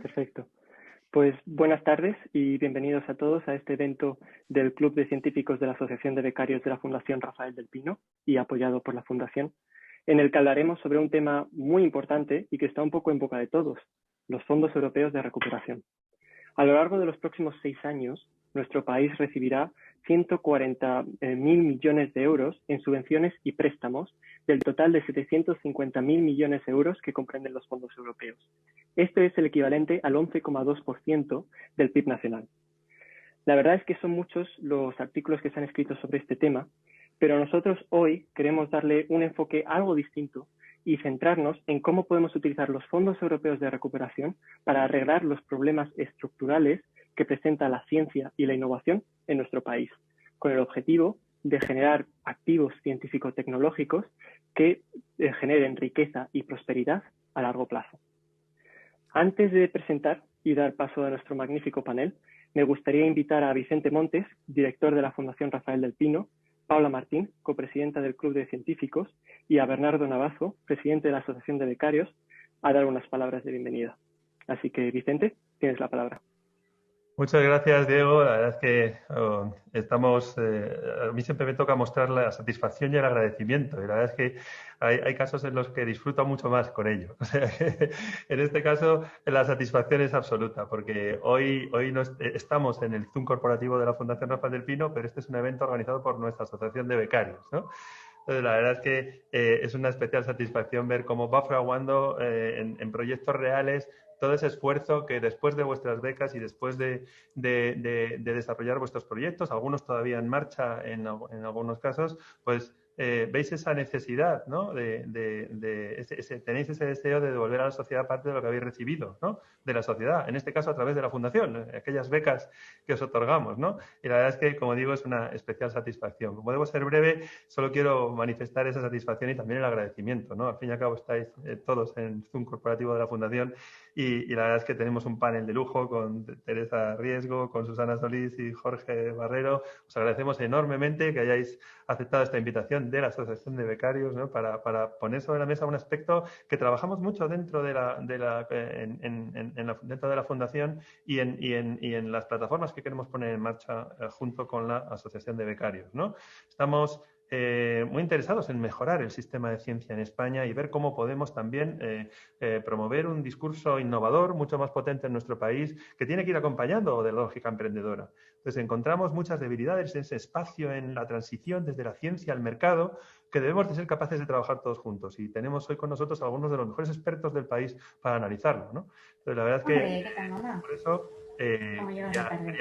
Perfecto. Pues buenas tardes y bienvenidos a todos a este evento del Club de Científicos de la Asociación de Becarios de la Fundación Rafael del Pino y apoyado por la Fundación, en el que hablaremos sobre un tema muy importante y que está un poco en boca de todos, los fondos europeos de recuperación. A lo largo de los próximos 6 años, nuestro país recibirá 140.000 millones de euros en subvenciones y préstamos del total de 750.000 millones de euros que comprenden los fondos europeos. Este es el equivalente al 11,2% del PIB nacional. La verdad es que son muchos los artículos que se han escrito sobre este tema, pero nosotros hoy queremos darle un enfoque algo distinto y centrarnos en cómo podemos utilizar los fondos europeos de recuperación para arreglar los problemas estructurales que presenta la ciencia y la innovación en nuestro país, con el objetivo de generar activos científico-tecnológicos que generen riqueza y prosperidad a largo plazo. Antes de presentar y dar paso a nuestro magnífico panel, me gustaría invitar a Vicente Montes, director de la Fundación Rafael del Pino, Paula Martín, copresidenta del Club de Científicos, y a Bernardo Navazo, presidente de la Asociación de Becarios, a dar unas palabras de bienvenida. Así que, Vicente, tienes la palabra. Muchas gracias, Diego. La verdad es que a mí siempre me toca mostrar la satisfacción y el agradecimiento. Y la verdad es que hay casos en los que disfruto mucho más con ello. O sea, que en este caso la satisfacción es absoluta, porque hoy estamos en el Zoom corporativo de la Fundación Rafael del Pino, pero este es un evento organizado por nuestra Asociación de Becarios, ¿no? Entonces, la verdad es que es una especial satisfacción ver cómo va fraguando en proyectos reales todo ese esfuerzo que después de vuestras becas y después de desarrollar vuestros proyectos, algunos todavía en marcha en algunos casos, pues veis esa necesidad, ¿no? Tenéis ese deseo de devolver a la sociedad parte de lo que habéis recibido, ¿no? De la sociedad, en este caso a través de la Fundación, aquellas becas que os otorgamos, ¿no? Y la verdad es que, como digo, es una especial satisfacción. Como debo ser breve, solo quiero manifestar esa satisfacción y también el agradecimiento, ¿no? Al fin y al cabo estáis todos en el Zoom corporativo de la Fundación y la verdad es que tenemos un panel de lujo con Teresa Riesgo, con Susana Solís y Jorge Barrero. Os agradecemos enormemente que hayáis aceptado esta invitación de la Asociación de Becarios, ¿no? para poner sobre la mesa un aspecto que trabajamos mucho dentro dentro de la Fundación y en las plataformas que queremos poner en marcha junto con la Asociación de Becarios, ¿no? Estamos muy interesados en mejorar el sistema de ciencia en España y ver cómo podemos también promover un discurso innovador mucho más potente en nuestro país que tiene que ir acompañando de la lógica emprendedora. Entonces encontramos muchas debilidades en ese espacio, en la transición desde la ciencia al mercado, que debemos de ser capaces de trabajar todos juntos. Y tenemos hoy con nosotros a algunos de los mejores expertos del país para analizarlo, ¿no? Entonces la verdad es que por eso quería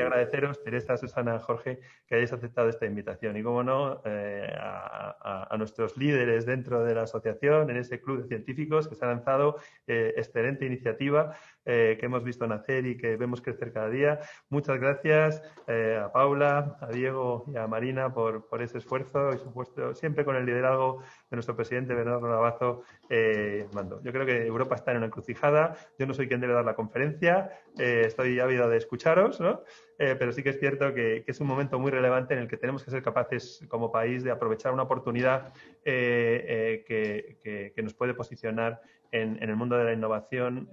agradeceros, Teresa, Susana, Jorge, que hayáis aceptado esta invitación. Y, como no, a nuestros líderes dentro de la asociación, en ese club de científicos que se ha lanzado excelente iniciativa que hemos visto nacer y que vemos crecer cada día. Muchas gracias a Paula, a Diego y a Marina por ese esfuerzo y supuesto siempre con el liderazgo de nuestro presidente Bernardo Navazo. Yo creo que Europa está en una encrucijada. Yo no soy quien debe dar la conferencia, estoy ávido de escucharos, ¿no? Pero sí que es cierto que es un momento muy relevante en el que tenemos que ser capaces como país de aprovechar una oportunidad que nos puede posicionar en el mundo de la innovación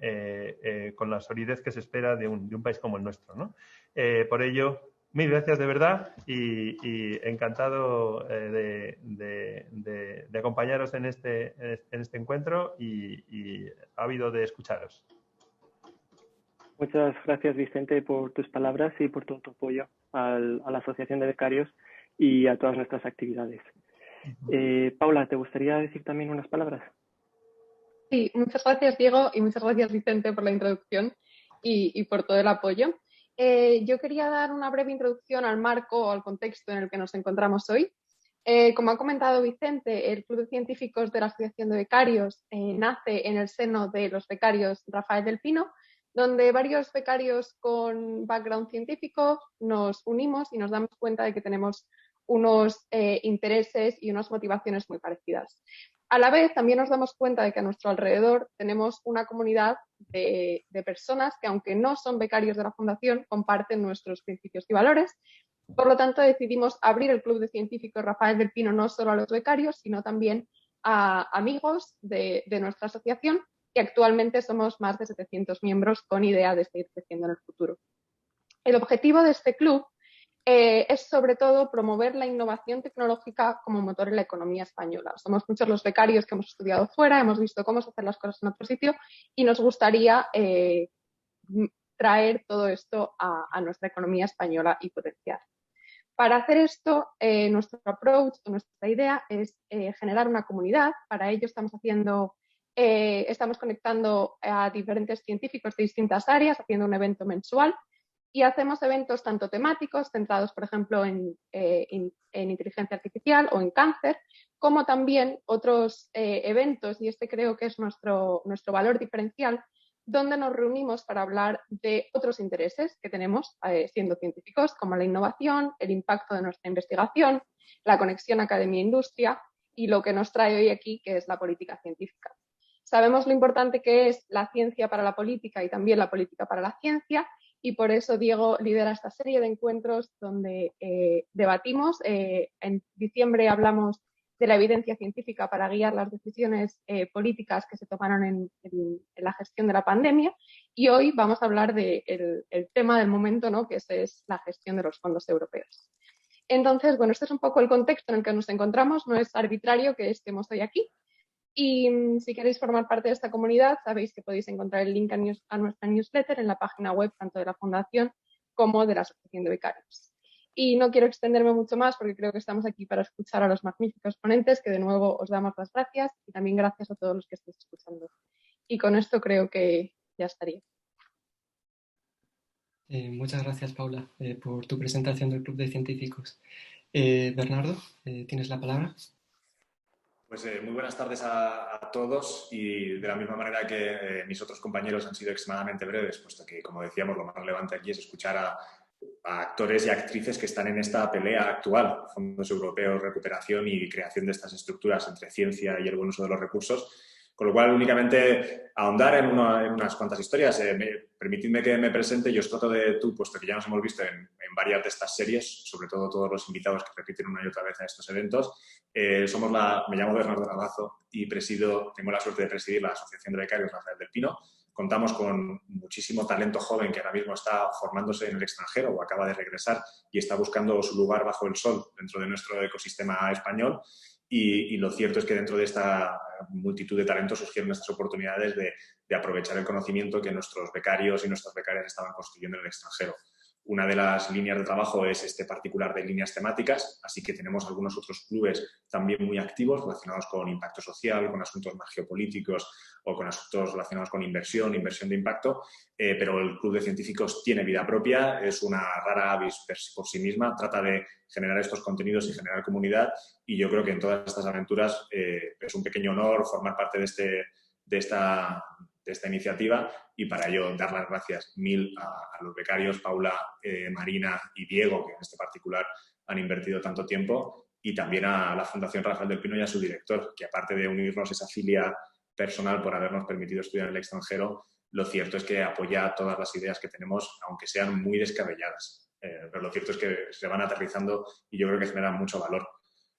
con la solidez que se espera de un país como el nuestro, ¿no? Por ello, mil gracias de verdad y encantado de acompañaros en este encuentro y ávido de escucharos. Muchas gracias, Vicente, por tus palabras y por tu apoyo a la Asociación de Becarios y a todas nuestras actividades. Paula, ¿te gustaría decir también unas palabras? Sí, muchas gracias, Diego, y muchas gracias, Vicente, por la introducción y por todo el apoyo. Yo quería dar una breve introducción al marco o al contexto en el que nos encontramos hoy. Como ha comentado Vicente, el Club de Científicos de la Asociación de Becarios nace en el seno de los becarios Rafael del Pino, donde varios becarios con background científico nos unimos y nos damos cuenta de que tenemos unos intereses y unas motivaciones muy parecidas. A la vez, también nos damos cuenta de que a nuestro alrededor tenemos una comunidad de personas que, aunque no son becarios de la Fundación, comparten nuestros principios y valores. Por lo tanto, decidimos abrir el Club de Científicos Rafael del Pino no solo a los becarios, sino también a amigos de nuestra asociación y actualmente somos más de 700 miembros con idea de seguir creciendo en el futuro. El objetivo de este club es sobre todo promover la innovación tecnológica como motor en la economía española. Somos muchos los becarios que hemos estudiado fuera, hemos visto cómo se hacen las cosas en otro sitio y nos gustaría traer todo esto a nuestra economía española y potenciar. Para hacer esto, nuestro approach, nuestra idea es generar una comunidad. Para ello estamos conectando a diferentes científicos de distintas áreas, haciendo un evento mensual. Y hacemos eventos tanto temáticos, centrados, por ejemplo, en inteligencia artificial o en cáncer, como también otros eventos, y este creo que es nuestro valor diferencial, donde nos reunimos para hablar de otros intereses que tenemos siendo científicos, como la innovación, el impacto de nuestra investigación, la conexión academia-industria y lo que nos trae hoy aquí, que es la política científica. Sabemos lo importante que es la ciencia para la política y también la política para la ciencia, y por eso Diego lidera esta serie de encuentros donde debatimos. En diciembre hablamos de la evidencia científica para guiar las decisiones políticas que se tomaron en la gestión de la pandemia, y hoy vamos a hablar del tema del momento, ¿no? Que es la gestión de los fondos europeos. Entonces, bueno, este es un poco el contexto en el que nos encontramos, no es arbitrario que estemos hoy aquí. Y si queréis formar parte de esta comunidad, sabéis que podéis encontrar el link a nuestra newsletter en la página web tanto de la Fundación como de la Asociación de Becarios. Y no quiero extenderme mucho más porque creo que estamos aquí para escuchar a los magníficos ponentes, que de nuevo os damos las gracias, y también gracias a todos los que estáis escuchando. Y con esto creo que ya estaría. Muchas gracias, Paula, por tu presentación del Club de Científicos. Bernardo, tienes la palabra. Pues muy buenas tardes a todos, y de la misma manera que mis otros compañeros han sido extremadamente breves, puesto que, como decíamos, lo más relevante aquí es escuchar a actores y actrices que están en esta pelea actual, fondos europeos, recuperación y creación de estas estructuras entre ciencia y el buen uso de los recursos. Con lo cual, únicamente ahondar en unas cuantas historias. Permitidme que me presente. Yo os trato de tú, puesto que ya nos hemos visto en varias de estas series, sobre todo todos los invitados que repiten una y otra vez a estos eventos. Me llamo Bernardo Navazo y tengo la suerte de presidir la Asociación de Becarios Rafael del Pino. Contamos con muchísimo talento joven que ahora mismo está formándose en el extranjero o acaba de regresar y está buscando su lugar bajo el sol dentro de nuestro ecosistema español. Y lo cierto es que dentro de esta multitud de talentos surgieron estas oportunidades de aprovechar el conocimiento que nuestros becarios y nuestras becarias estaban construyendo en el extranjero. Una de las líneas de trabajo es este particular de líneas temáticas, así que tenemos algunos otros clubes también muy activos relacionados con impacto social, con asuntos más geopolíticos o con asuntos relacionados con inversión de impacto, pero el Club de Científicos tiene vida propia, es una rara avis por sí misma, trata de generar estos contenidos y generar comunidad, y yo creo que en todas estas aventuras es un pequeño honor formar parte de esta iniciativa, y para ello dar las gracias mil a los becarios, Paula, Marina y Diego, que en este particular han invertido tanto tiempo, y también a la Fundación Rafael del Pino y a su director, que aparte de unirnos esa filia personal por habernos permitido estudiar en el extranjero, lo cierto es que apoya todas las ideas que tenemos, aunque sean muy descabelladas. Pero lo cierto es que se van aterrizando y yo creo que generan mucho valor.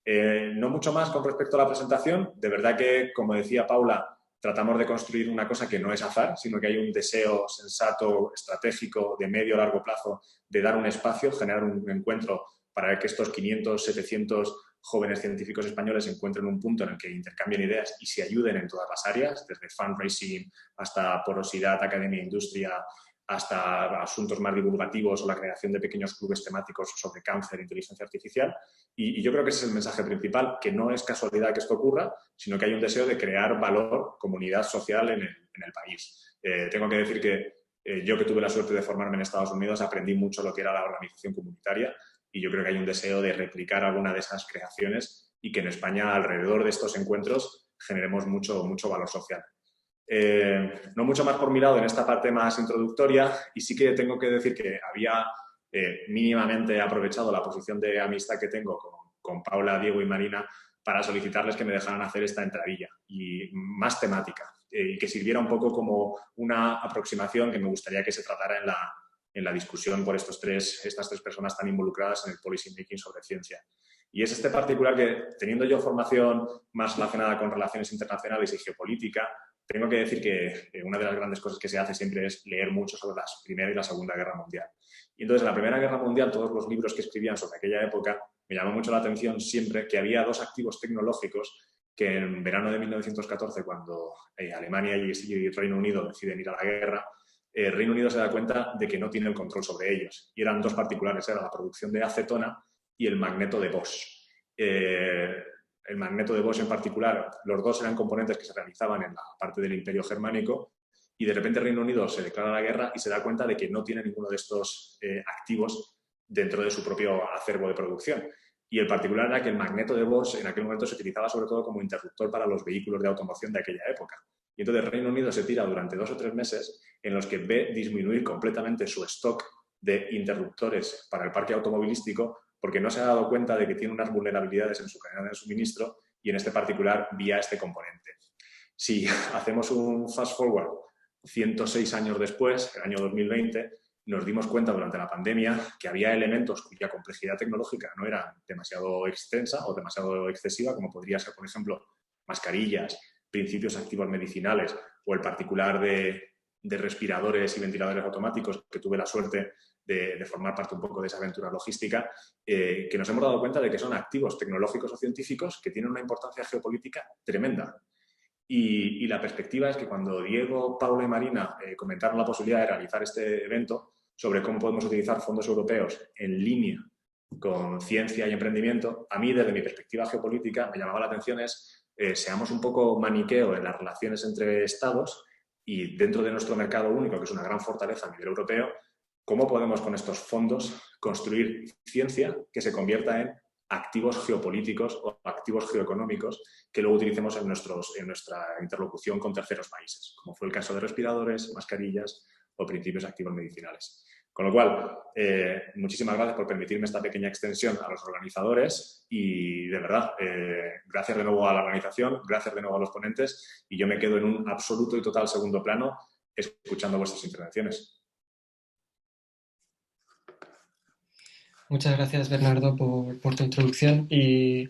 No mucho más con respecto a la presentación. De verdad que, como decía Paula, tratamos de construir una cosa que no es azar, sino que hay un deseo sensato, estratégico, de medio a largo plazo, de dar un espacio, generar un encuentro para que estos 500, 700 jóvenes científicos españoles encuentren un punto en el que intercambien ideas y se ayuden en todas las áreas, desde fundraising hasta porosidad, academia, industria, hasta asuntos más divulgativos o la creación de pequeños clubes temáticos sobre cáncer e inteligencia artificial. Y yo creo que ese es el mensaje principal, que no es casualidad que esto ocurra, sino que hay un deseo de crear valor, comunidad social en el país. Tengo que decir que yo, que tuve la suerte de formarme en Estados Unidos, aprendí mucho lo que era la organización comunitaria, y yo creo que hay un deseo de replicar alguna de esas creaciones y que en España, alrededor de estos encuentros, generemos mucho valor social. No mucho más por mi lado en esta parte más introductoria, y sí que tengo que decir que había mínimamente aprovechado la posición de amistad que tengo con Paula, Diego y Marina para solicitarles que me dejaran hacer esta entradilla y más temática, y que sirviera un poco como una aproximación que me gustaría que se tratara en la discusión por estas tres personas tan involucradas en el policy making sobre ciencia. Y es este particular que, teniendo yo formación más relacionada con relaciones internacionales y geopolítica, tengo que decir que una de las grandes cosas que se hace siempre es leer mucho sobre la Primera y la Segunda Guerra Mundial. Y entonces, en la Primera Guerra Mundial, todos los libros que escribían sobre aquella época, me llamó mucho la atención siempre que había dos activos tecnológicos que en verano de 1914, cuando Alemania y Reino Unido deciden ir a la guerra, Reino Unido se da cuenta de que no tiene el control sobre ellos. Y eran dos particulares, era la producción de acetona y el magneto de Bosch. El magneto de Bosch en particular, los dos eran componentes que se realizaban en la parte del Imperio Germánico, y de repente Reino Unido se declara la guerra y se da cuenta de que no tiene ninguno de estos activos dentro de su propio acervo de producción. Y el particular era que el magneto de Bosch en aquel momento se utilizaba sobre todo como interruptor para los vehículos de automoción de aquella época. Y entonces Reino Unido se tira durante 2 o 3 meses en los que ve disminuir completamente su stock de interruptores para el parque automovilístico, porque no se ha dado cuenta de que tiene unas vulnerabilidades en su cadena de suministro, y en este particular vía este componente. Si hacemos un fast forward 106 años después, el año 2020, nos dimos cuenta durante la pandemia que había elementos cuya complejidad tecnológica no era demasiado extensa o demasiado excesiva, como podría ser, por ejemplo, mascarillas, principios activos medicinales o el particular de respiradores y ventiladores automáticos, que tuve la suerte de formar parte un poco de esa aventura logística, que nos hemos dado cuenta de que son activos tecnológicos o científicos que tienen una importancia geopolítica tremenda. Y la perspectiva es que cuando Diego, Paula y Marina comentaron la posibilidad de realizar este evento sobre cómo podemos utilizar fondos europeos en línea con ciencia y emprendimiento, a mí, desde mi perspectiva geopolítica, me llamaba la atención seamos un poco maniqueo en las relaciones entre estados, y dentro de nuestro mercado único, que es una gran fortaleza a nivel europeo, cómo podemos con estos fondos construir ciencia que se convierta en activos geopolíticos o activos geoeconómicos que luego utilicemos en nuestra interlocución con terceros países, como fue el caso de respiradores, mascarillas o principios activos medicinales. Con lo cual, muchísimas gracias por permitirme esta pequeña extensión a los organizadores, y de verdad, gracias de nuevo a la organización, gracias de nuevo a los ponentes, y yo me quedo en un absoluto y total segundo plano escuchando vuestras intervenciones. Muchas gracias, Bernardo, por tu introducción y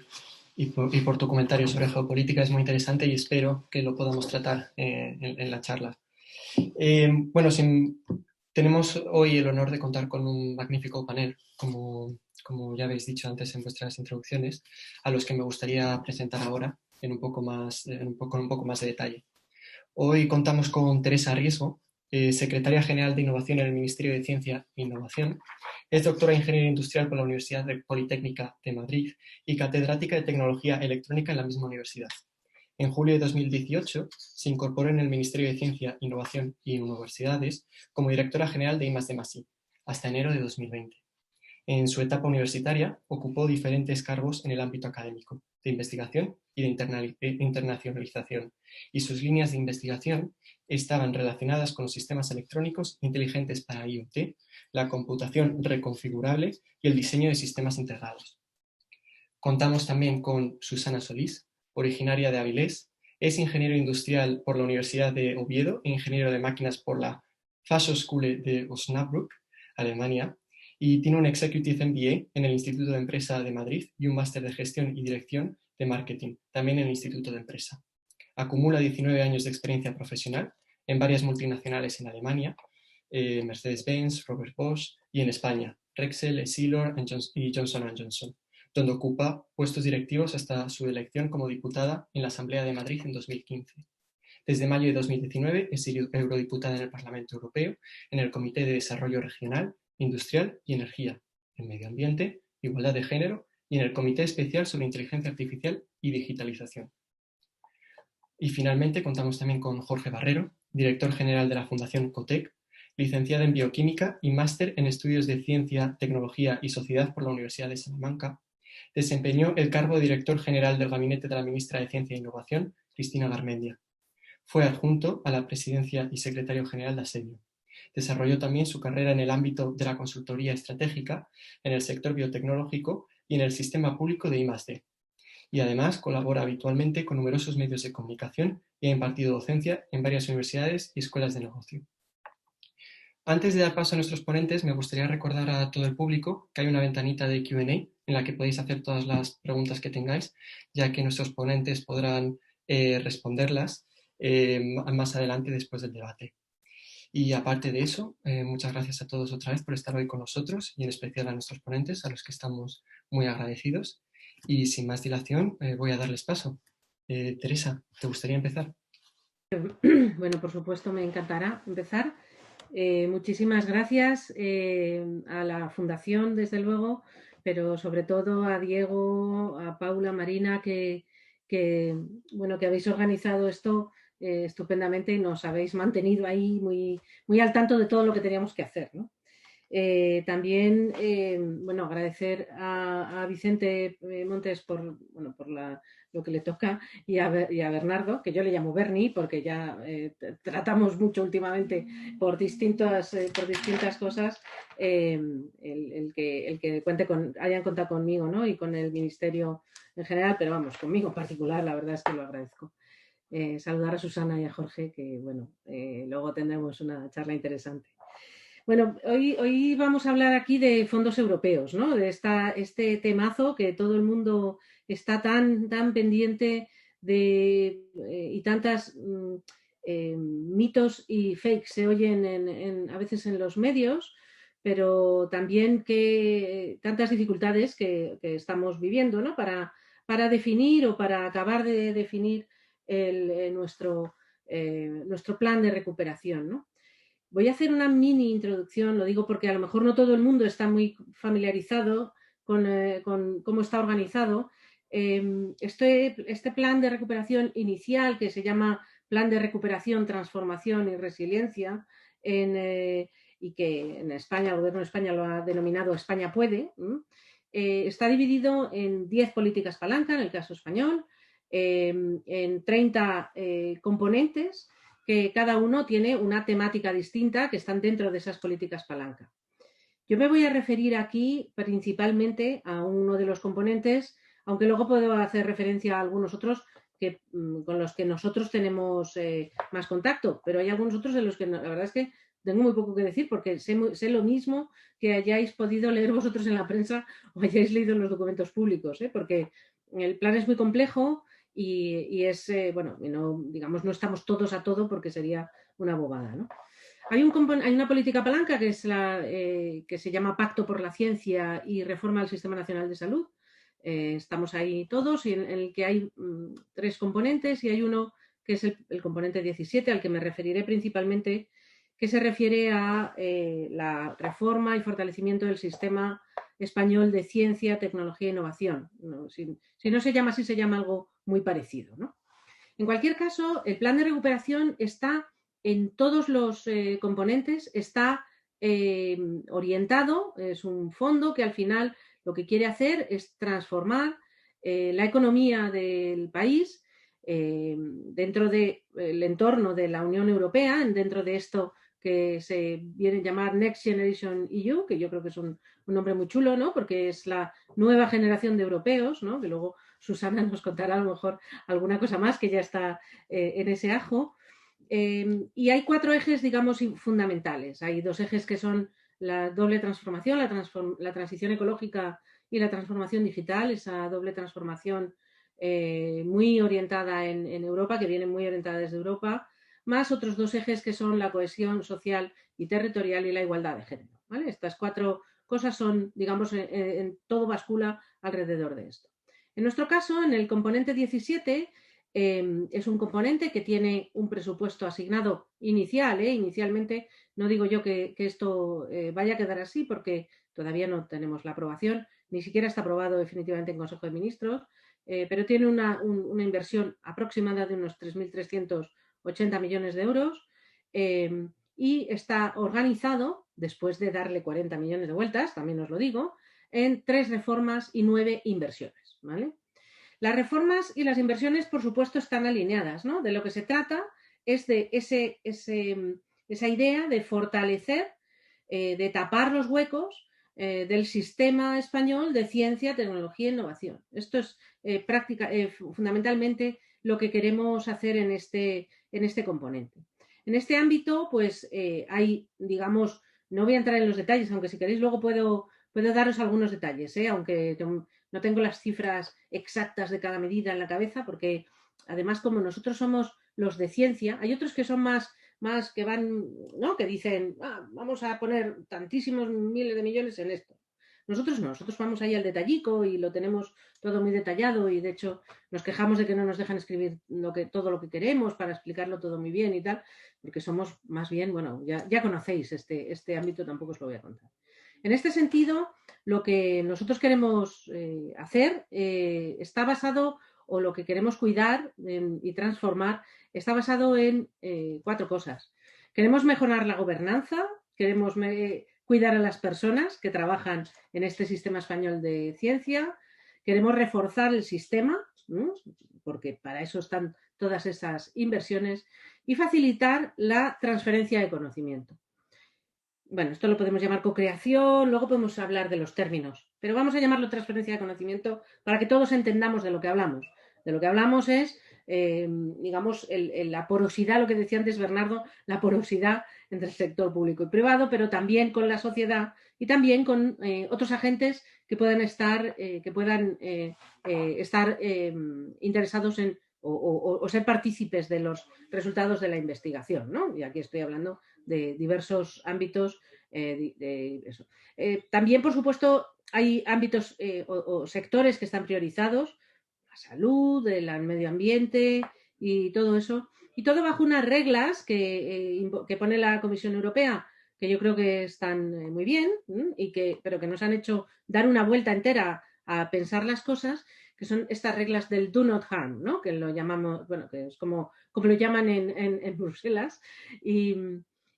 por tu comentario sobre geopolítica. Es muy interesante y espero que lo podamos tratar en la charla. Bueno, tenemos hoy el honor de contar con un magnífico panel, como ya habéis dicho antes en vuestras introducciones, a los que me gustaría presentar ahora con un poco más de detalle. Hoy contamos con Teresa Riesgo, secretaria general de Innovación en el Ministerio de Ciencia e Innovación. Es doctora en Ingeniería Industrial por la Universidad Politécnica de Madrid y catedrática de Tecnología Electrónica en la misma universidad. En julio de 2018 se incorporó en el Ministerio de Ciencia, Innovación y Universidades como directora general de I+D+I, hasta enero de 2020. En su etapa universitaria ocupó diferentes cargos en el ámbito académico, de investigación y de internacionalización, y sus líneas de investigación estaban relacionadas con los sistemas electrónicos inteligentes para IoT, la computación reconfigurable y el diseño de sistemas integrados. Contamos también con Susana Solís, originaria de Avilés, es ingeniero industrial por la Universidad de Oviedo e ingeniero de máquinas por la Fachhochschule de Osnabrück, Alemania, y tiene un Executive MBA en el Instituto de Empresa de Madrid y un máster de Gestión y Dirección de Marketing, también en el Instituto de Empresa. Acumula 19 años de experiencia profesional en varias multinacionales en Alemania, Mercedes-Benz, Robert Bosch, y en España, Rexel, Essilor y Johnson & Johnson, donde ocupa puestos directivos hasta su elección como diputada en la Asamblea de Madrid en 2015. Desde mayo de 2019 es eurodiputada en el Parlamento Europeo, en el Comité de Desarrollo Regional, Industrial y Energía, en Medio Ambiente, Igualdad de Género y en el Comité Especial sobre Inteligencia Artificial y Digitalización. Y finalmente contamos también con Jorge Barrero, director general de la Fundación COTEC, licenciada en Bioquímica y máster en Estudios de Ciencia, Tecnología y Sociedad por la Universidad de Salamanca. Desempeñó el cargo de director general del gabinete de la ministra de Ciencia e Innovación, Cristina Garmendia. Fue adjunto a la presidencia y secretario general de Asedio. Desarrolló también su carrera en el ámbito de la consultoría estratégica, en el sector biotecnológico y en el sistema público de I+D. Y además colabora habitualmente con numerosos medios de comunicación y ha impartido docencia en varias universidades y escuelas de negocio. Antes de dar paso a nuestros ponentes, me gustaría recordar a todo el público que hay una ventanita de Q&A en la que podéis hacer todas las preguntas que tengáis, ya que nuestros ponentes podrán responderlas. más adelante después del debate. Y aparte de eso, muchas gracias a todos otra vez por estar hoy con nosotros y en especial a nuestros ponentes, a los que estamos muy agradecidos. Y sin más dilación, voy a darles paso. Teresa, ¿te gustaría empezar? Bueno, por supuesto, me encantará empezar. Muchísimas gracias a la Fundación, desde luego, pero sobre todo a Diego, a Paula, Marina, que habéis organizado esto estupendamente y nos habéis mantenido ahí muy, muy al tanto de todo lo que teníamos que hacer, ¿no? También, agradecer a Vicente Montes por lo que le toca y a Bernardo, que yo le llamo Berni porque ya tratamos mucho últimamente por distintas cosas, el que hayan contado conmigo, ¿no? Y con el Ministerio en general, pero vamos, conmigo en particular, la verdad es que lo agradezco. Saludar a Susana y a Jorge, que luego tendremos una charla interesante. Bueno, hoy vamos a hablar aquí de fondos europeos, ¿no? De este temazo que todo el mundo está tan pendiente de y tantas mitos y fakes se oyen a veces en los medios, pero también que tantas dificultades que estamos viviendo, ¿no? Para definir o para acabar de definir nuestro plan de recuperación, ¿no? Voy a hacer una mini introducción, lo digo porque a lo mejor no todo el mundo está muy familiarizado con cómo está organizado. Este plan de recuperación inicial, que se llama Plan de Recuperación, Transformación y Resiliencia, y que en España, el Gobierno de España lo ha denominado España Puede, está dividido en 10 políticas palanca, en el caso español, en 30 componentes, que cada uno tiene una temática distinta que están dentro de esas políticas palanca. Yo me voy a referir aquí principalmente a uno de los componentes, aunque luego puedo hacer referencia a algunos otros con los que nosotros tenemos más contacto, pero hay algunos otros de los que la verdad es que tengo muy poco que decir porque sé lo mismo que hayáis podido leer vosotros en la prensa o hayáis leído en los documentos públicos, porque el plan es muy complejo. Y no estamos todos a todo porque sería una bobada, ¿no? Hay una política palanca que es que se llama Pacto por la Ciencia y Reforma del Sistema Nacional de Salud. Estamos ahí todos y en el que hay 3 componentes y hay uno que es el componente 17 al que me referiré principalmente, que se refiere a la reforma y fortalecimiento del sistema español de ciencia, tecnología e innovación. No, si no se llama así, se llama algo muy parecido, ¿no? En cualquier caso, el plan de recuperación está en todos los componentes, está orientado, es un fondo que al final lo que quiere hacer es transformar la economía del país dentro del entorno de la Unión Europea, dentro de esto que se viene a llamar Next Generation EU, que yo creo que es un nombre muy chulo, ¿no? Porque es la nueva generación de europeos, ¿no? Que luego Susana nos contará a lo mejor alguna cosa más que ya está en ese ajo. Y hay 4 ejes, digamos, fundamentales. Hay 2 ejes que son la doble transformación, la transición ecológica y la transformación digital, esa doble transformación muy orientada en Europa, que viene muy orientada desde Europa, más otros 2 ejes que son la cohesión social y territorial y la igualdad de género, ¿vale? Estas 4 cosas son, digamos, en todo bascula alrededor de esto. En nuestro caso, en el componente 17, es un componente que tiene un presupuesto asignado inicial. Inicialmente, no digo yo que esto vaya a quedar así porque todavía no tenemos la aprobación, ni siquiera está aprobado definitivamente en Consejo de Ministros, pero tiene una inversión aproximada de unos 3.380 millones de euros y está organizado, después de darle 40 millones de vueltas, también os lo digo, en 3 reformas y 9 inversiones, ¿vale? Las reformas y las inversiones, por supuesto, están alineadas, ¿no? De lo que se trata es de esa idea de fortalecer, de tapar los huecos del sistema español de ciencia, tecnología e innovación. Esto es fundamentalmente lo que queremos hacer en este componente. En este ámbito, pues hay, digamos, no voy a entrar en los detalles, aunque si queréis luego puedo daros algunos detalles, aunque no tengo las cifras exactas de cada medida en la cabeza, porque además como nosotros somos los de ciencia. Hay otros que son más que van, ¿no? Que dicen, vamos a poner tantísimos miles de millones en esto. Nosotros no, nosotros vamos ahí al detallico y lo tenemos todo muy detallado y de hecho nos quejamos de que no nos dejan escribir todo lo que queremos para explicarlo todo muy bien y tal, porque somos más bien, bueno, ya conocéis este ámbito, tampoco os lo voy a contar. En este sentido, lo que nosotros queremos hacer está basado, o lo que queremos cuidar y transformar, está basado en 4 cosas. Queremos mejorar la gobernanza, queremos cuidar a las personas que trabajan en este sistema español de ciencia, queremos reforzar el sistema, ¿no? Porque para eso están todas esas inversiones, y facilitar la transferencia de conocimiento. Bueno, esto lo podemos llamar co-creación, luego podemos hablar de los términos, pero vamos a llamarlo transferencia de conocimiento para que todos entendamos de lo que hablamos. De lo que hablamos es, digamos, la porosidad, lo que decía antes Bernardo, la porosidad entre el sector público y privado, pero también con la sociedad y también con otros agentes que puedan estar, interesados en o ser partícipes de los resultados de la investigación, ¿no? Y aquí estoy hablando de diversos ámbitos de eso. También, por supuesto, hay ámbitos o sectores que están priorizados, la salud, el medio ambiente y todo eso, y todo bajo unas reglas que pone la Comisión Europea, que yo creo que están muy bien, pero que nos han hecho dar una vuelta entera a pensar las cosas, que son estas reglas del do not harm, ¿no? Que lo llamamos, bueno, que es como lo llaman en Bruselas, y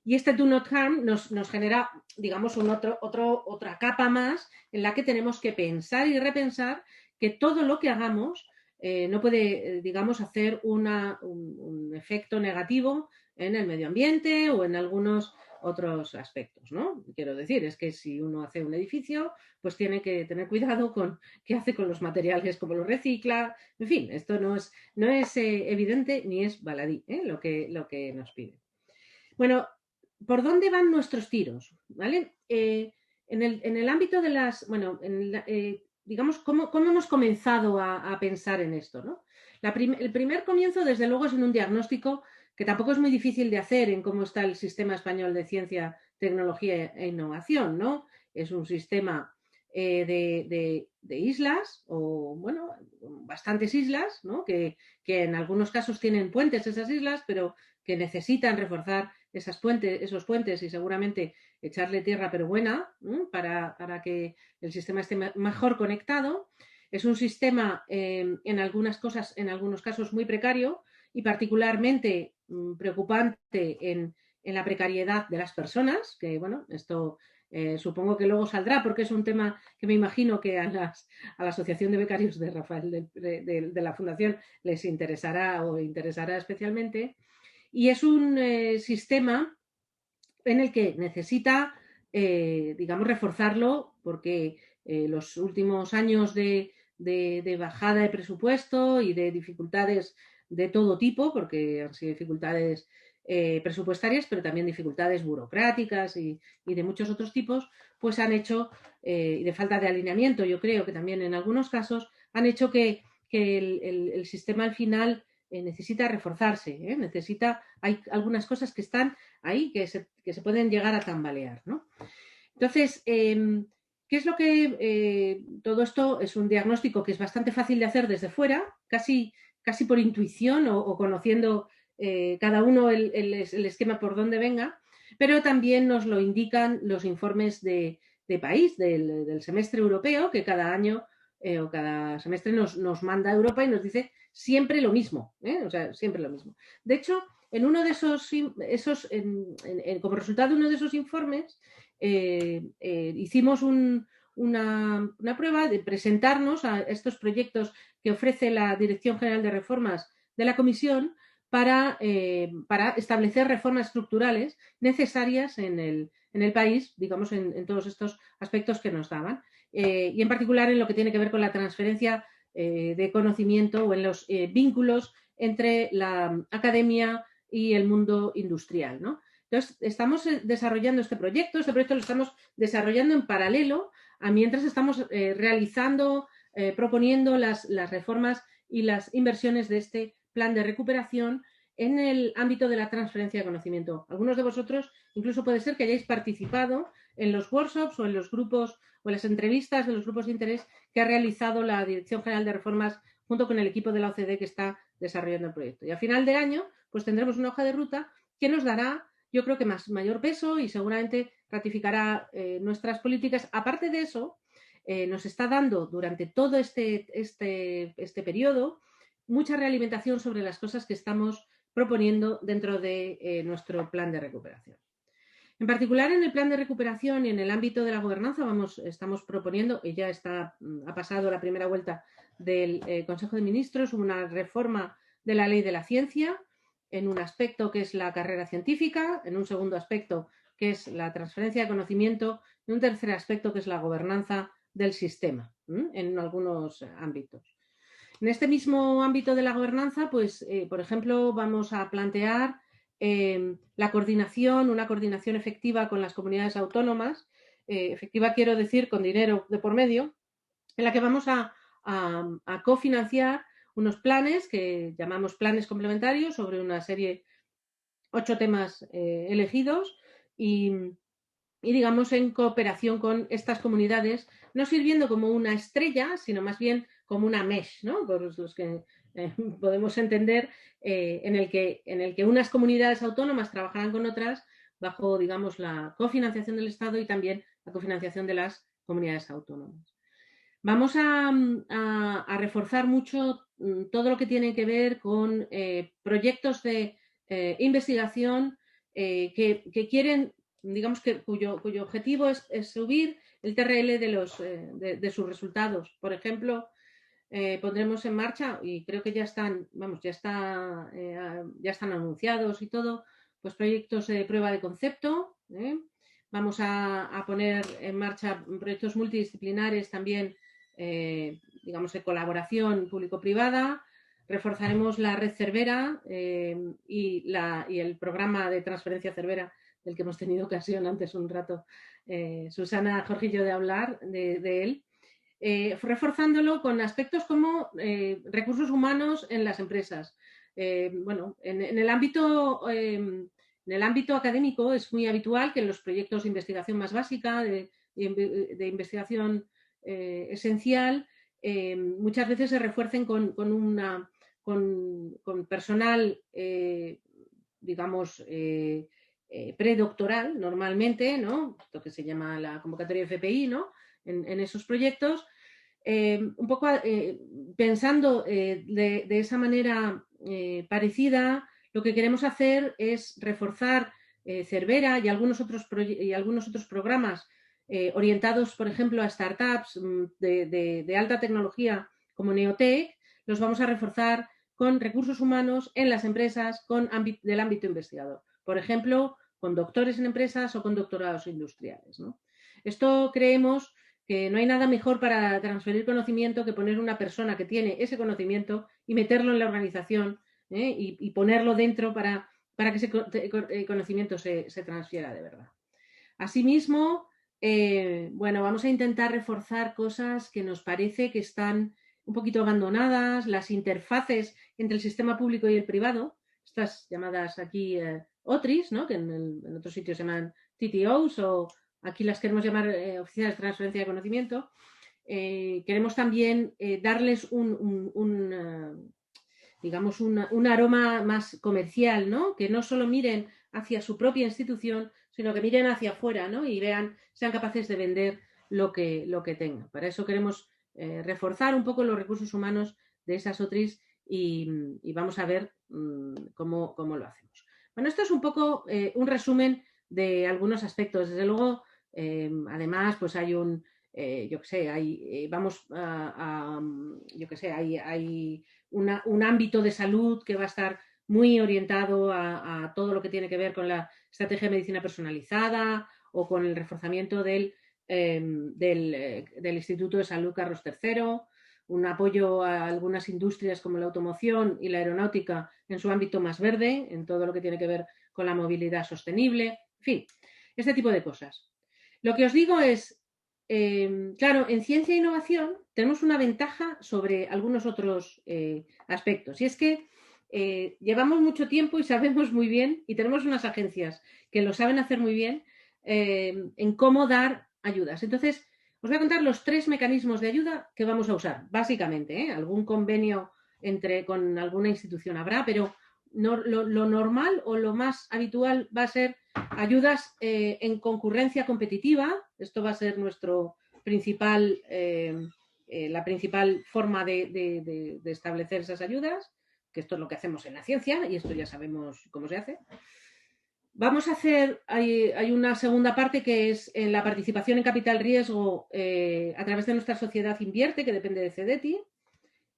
este do not harm nos genera, digamos, otra capa más en la que tenemos que pensar y repensar que todo lo que hagamos no puede, digamos, hacer un efecto negativo en el medio ambiente o en algunos otros aspectos, ¿no? Quiero decir, es que si uno hace un edificio, pues tiene que tener cuidado con qué hace con los materiales, cómo los recicla, en fin, esto no es evidente ni es baladí, lo que nos pide. Bueno, ¿por dónde van nuestros tiros? ¿Vale? En el ámbito de las, bueno, digamos, ¿cómo hemos comenzado a pensar en esto, ¿no? El primer comienzo, desde luego, es en un diagnóstico que tampoco es muy difícil de hacer en cómo está el sistema español de ciencia, tecnología e innovación, ¿no? Es un sistema de islas, o bueno, bastantes islas, ¿no? Que en algunos casos tienen puentes esas islas, pero que necesitan reforzar esos puentes y seguramente echarle tierra pero buena, ¿no? para que el sistema esté mejor conectado. Es un sistema en algunos casos muy precario y particularmente preocupante en la precariedad de las personas, que bueno, esto supongo que luego saldrá porque es un tema que me imagino que a la Asociación de Becarios de Rafael de la Fundación les interesará especialmente. Y es un sistema en el que necesita, digamos, reforzarlo porque los últimos años de bajada de presupuesto y de dificultades de todo tipo, porque han sido dificultades presupuestarias, pero también dificultades burocráticas y de muchos otros tipos, pues han hecho, y de falta de alineamiento, yo creo que también en algunos casos, han hecho que el sistema al final necesita reforzarse, hay algunas cosas que están ahí que se pueden llegar a tambalear, ¿no? Entonces, ¿qué es lo que todo esto es un diagnóstico que es bastante fácil de hacer desde fuera, casi por intuición o conociendo cada uno el esquema por donde venga, pero también nos lo indican los informes de país del semestre europeo, que cada año o cada semestre nos manda a Europa y nos dice siempre lo mismo, o sea, siempre lo mismo. De hecho, en uno de como resultado de uno de esos informes, hicimos una prueba de presentarnos a estos proyectos que ofrece la Dirección General de Reformas de la Comisión para establecer reformas estructurales necesarias en el país, digamos, en todos estos aspectos que nos daban. Y en particular en lo que tiene que ver con la transferencia de conocimiento o en los vínculos entre la academia y el mundo industrial, ¿no? Entonces, estamos desarrollando este proyecto lo estamos desarrollando en paralelo a mientras estamos proponiendo las reformas y las inversiones de este plan de recuperación en el ámbito de la transferencia de conocimiento. Algunos de vosotros incluso puede ser que hayáis participado en los workshops o en los grupos o en las entrevistas de los grupos de interés que ha realizado la Dirección General de Reformas junto con el equipo de la OCDE que está desarrollando el proyecto. Y a final de año, pues tendremos una hoja de ruta que nos dará, yo creo que mayor peso y seguramente ratificará nuestras políticas. Aparte de eso, nos está dando durante todo este periodo mucha realimentación sobre las cosas que estamos proponiendo dentro de nuestro plan de recuperación. En particular, en el plan de recuperación y en el ámbito de la gobernanza estamos proponiendo, y ya ha pasado la primera vuelta del Consejo de Ministros, una reforma de la Ley de la Ciencia en un aspecto que es la carrera científica, en un segundo aspecto que es la transferencia de conocimiento y un tercer aspecto que es la gobernanza del sistema en algunos ámbitos. En este mismo ámbito de la gobernanza, pues, por ejemplo, vamos a plantear una coordinación efectiva con las comunidades autónomas, efectiva quiero decir con dinero de por medio, en la que vamos a cofinanciar unos planes que llamamos planes complementarios sobre una serie, 8 temas elegidos y digamos en cooperación con estas comunidades, no sirviendo como una estrella, sino más bien como una mesh, ¿no? Por los que podemos entender, en el que unas comunidades autónomas trabajarán con otras bajo, digamos, la cofinanciación del Estado y también la cofinanciación de las comunidades autónomas. Vamos a reforzar mucho todo lo que tiene que ver con proyectos de investigación que quieren, digamos, cuyo objetivo es subir el TRL de sus resultados. Por ejemplo, pondremos en marcha, y creo que ya están anunciados y todo, pues proyectos de prueba de concepto. Vamos a poner en marcha proyectos multidisciplinares también, digamos, de colaboración público-privada. Reforzaremos la red Cervera y el programa de transferencia Cervera, del que hemos tenido ocasión antes un rato, Susana Jorgillo, de hablar de él. Reforzándolo con aspectos como recursos humanos en las empresas. Bueno, en el ámbito académico es muy habitual que en los proyectos de investigación más básica, de investigación esencial, muchas veces se refuercen con personal, digamos, predoctoral normalmente, ¿no? Lo que se llama la convocatoria FPI, ¿no? En esos proyectos, un poco pensando de esa manera parecida, lo que queremos hacer es reforzar Cervera y algunos otros programas orientados, por ejemplo, a startups de alta tecnología como Neotech. Los vamos a reforzar con recursos humanos en las empresas del ámbito investigador. Por ejemplo, con doctores en empresas o con doctorados industriales, ¿no? Esto creemos que no hay nada mejor para transferir conocimiento que poner una persona que tiene ese conocimiento y meterlo en la organización y ponerlo dentro para que ese conocimiento se transfiera de verdad. Asimismo, bueno, vamos a intentar reforzar cosas que nos parece que están un poquito abandonadas, las interfaces entre el sistema público y el privado, estas llamadas aquí OTRIs, ¿no? Que en otros sitios se llaman TTOs, o aquí las queremos llamar oficinas de transferencia de conocimiento. Queremos también darles digamos, un aroma más comercial, ¿no? Que no solo miren hacia su propia institución, sino que miren hacia afuera, ¿no? Y sean capaces de vender lo que tengan. Para eso queremos reforzar un poco los recursos humanos de esas OTRIs y vamos a ver cómo lo hacemos. Bueno, esto es un poco un resumen de algunos aspectos. Desde luego, además, pues hay hay un ámbito de salud que va a estar muy orientado a todo lo que tiene que ver con la estrategia de medicina personalizada o con el reforzamiento del Instituto de Salud Carlos III, un apoyo a algunas industrias como la automoción y la aeronáutica en su ámbito más verde, en todo lo que tiene que ver con la movilidad sostenible, en fin, este tipo de cosas. Lo que os digo es, claro, en ciencia e innovación tenemos una ventaja sobre algunos otros aspectos, y es que llevamos mucho tiempo y sabemos muy bien, y tenemos unas agencias que lo saben hacer muy bien, en cómo dar ayudas. Entonces, os voy a contar los 3 mecanismos de ayuda que vamos a usar, básicamente. Algún convenio con alguna institución habrá, pero no, lo normal o lo más habitual va a ser ayudas en concurrencia competitiva. Esto va a ser nuestro principal, la principal forma de establecer esas ayudas, que esto es lo que hacemos en la ciencia y esto ya sabemos cómo se hace. Vamos a hacer, hay una segunda parte que es la participación en capital riesgo a través de nuestra sociedad Invierte, que depende de CEDETI,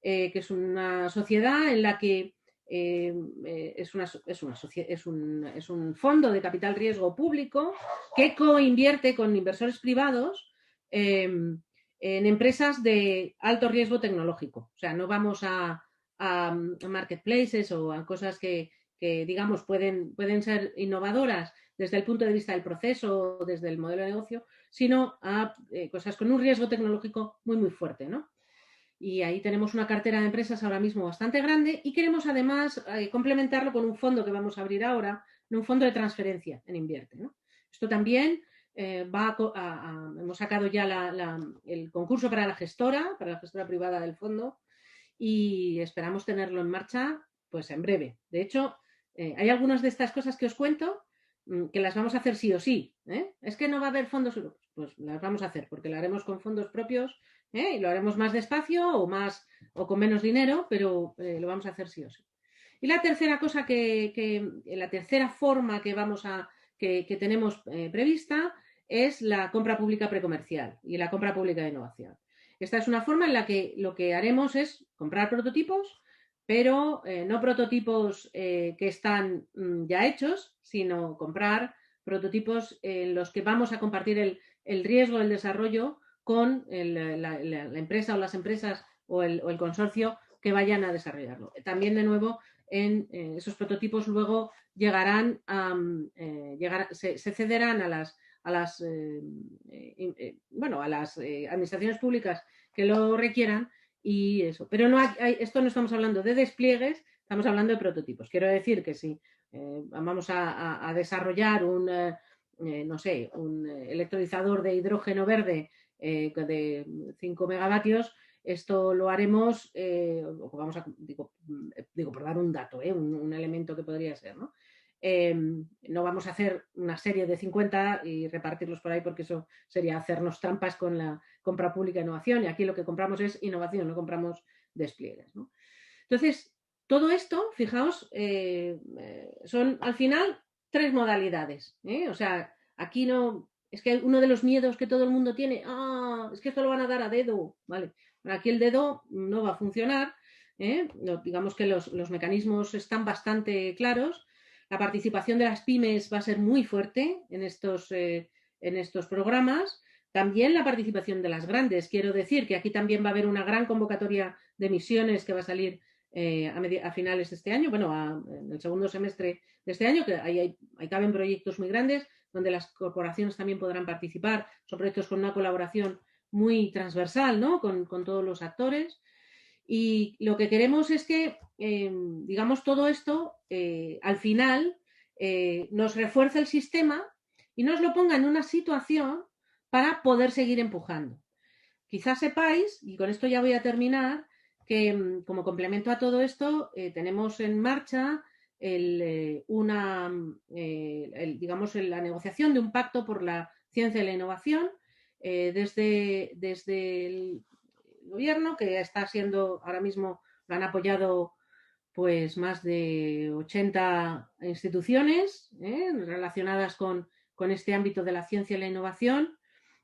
que es una sociedad en la que es un fondo de capital riesgo público que coinvierte con inversores privados en empresas de alto riesgo tecnológico. O sea, no vamos a marketplaces o a cosas que digamos, pueden ser innovadoras desde el punto de vista del proceso o desde el modelo de negocio, sino a cosas con un riesgo tecnológico muy, muy fuerte, ¿no? Y ahí tenemos una cartera de empresas ahora mismo bastante grande y queremos además complementarlo con un fondo que vamos a abrir ahora, un fondo de transferencia en Invierte, ¿no? Esto también hemos sacado ya el concurso para la gestora privada del fondo y esperamos tenerlo en marcha pues en breve. De hecho, hay algunas de estas cosas que os cuento que las vamos a hacer sí o sí. Es que no va a haber fondos europeos. Pues las vamos a hacer porque lo haremos con fondos propios y lo haremos más despacio o con menos dinero, pero lo vamos a hacer sí o sí. Y la tercera cosa la tercera forma que tenemos prevista es la compra pública precomercial y la compra pública de innovación. Esta es una forma en la que lo que haremos es comprar prototipos, pero no prototipos que están ya hechos, sino comprar prototipos en los que vamos a compartir el riesgo del desarrollo con la empresa o las empresas o el consorcio que vayan a desarrollarlo. También, de nuevo, esos prototipos luego se cederán a las administraciones públicas que lo requieran y eso. Pero esto no estamos hablando de despliegues, estamos hablando de prototipos. Quiero decir que si vamos a desarrollar un electrolizador de hidrógeno verde de 5 megavatios, esto lo haremos, digo por dar un dato, un elemento que podría ser, ¿no? No vamos a hacer una serie de 50 y repartirlos por ahí porque eso sería hacernos trampas con la compra pública de innovación y aquí lo que compramos es innovación, no compramos despliegues, ¿no? Entonces, todo esto, fijaos, son al final 3 modalidades, O sea, aquí no... Es que uno de los miedos que todo el mundo tiene, es que esto lo van a dar a dedo, ¿vale? Aquí el dedo no va a funcionar, digamos que los mecanismos están bastante claros. La participación de las pymes va a ser muy fuerte en estos programas. También la participación de las grandes. Quiero decir que aquí también va a haber una gran convocatoria de emisiones que va a salir a finales de este año, en el segundo semestre de este año, que ahí caben proyectos muy grandes donde las corporaciones también podrán participar. Son proyectos con una colaboración muy transversal, ¿no? Con todos los actores. Y lo que queremos es que, digamos, todo esto al final nos refuerce el sistema y nos lo ponga en una situación para poder seguir empujando. Quizás sepáis, y con esto ya voy a terminar, que como complemento a todo esto tenemos en marcha la negociación de un pacto por la ciencia y la innovación desde el gobierno, que está siendo ahora mismo, lo han apoyado pues más de 80 instituciones relacionadas con este ámbito de la ciencia y la innovación,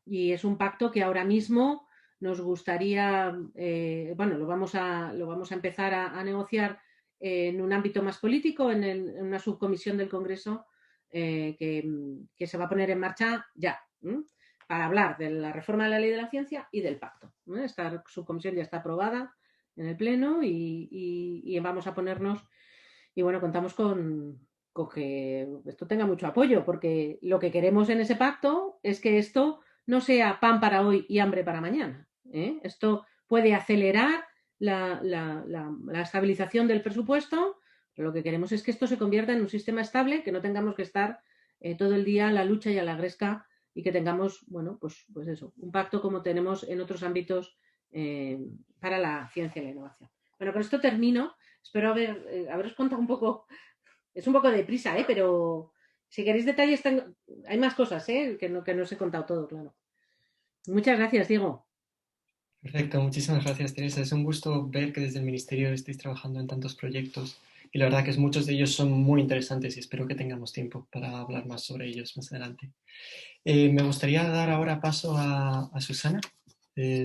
y es un pacto que ahora mismo nos gustaría, lo vamos a empezar a negociar en un ámbito más político, en una subcomisión del Congreso que se va a poner en marcha ya, para hablar de la reforma de la Ley de la Ciencia y del pacto. Esta subcomisión ya está aprobada en el Pleno y vamos a ponernos, y bueno, contamos con que esto tenga mucho apoyo, porque lo que queremos en ese pacto es que esto no sea pan para hoy y hambre para mañana. Esto puede acelerar la estabilización del presupuesto, Pero lo que queremos es que esto se convierta en un sistema estable, que no tengamos que estar todo el día en la lucha y a la gresca y que tengamos, bueno, pues eso, un pacto como tenemos en otros ámbitos para la ciencia y la innovación. Bueno, con esto termino. Espero haberos contado un poco. Es un poco deprisa, pero si queréis detalles, hay más cosas que no os he contado todo, claro. Muchas gracias, Diego. Perfecto, muchísimas gracias, Teresa. Es un gusto ver que desde el Ministerio estéis trabajando en tantos proyectos y la verdad que muchos de ellos son muy interesantes y espero que tengamos tiempo para hablar más sobre ellos más adelante. Me gustaría dar ahora paso a Susana.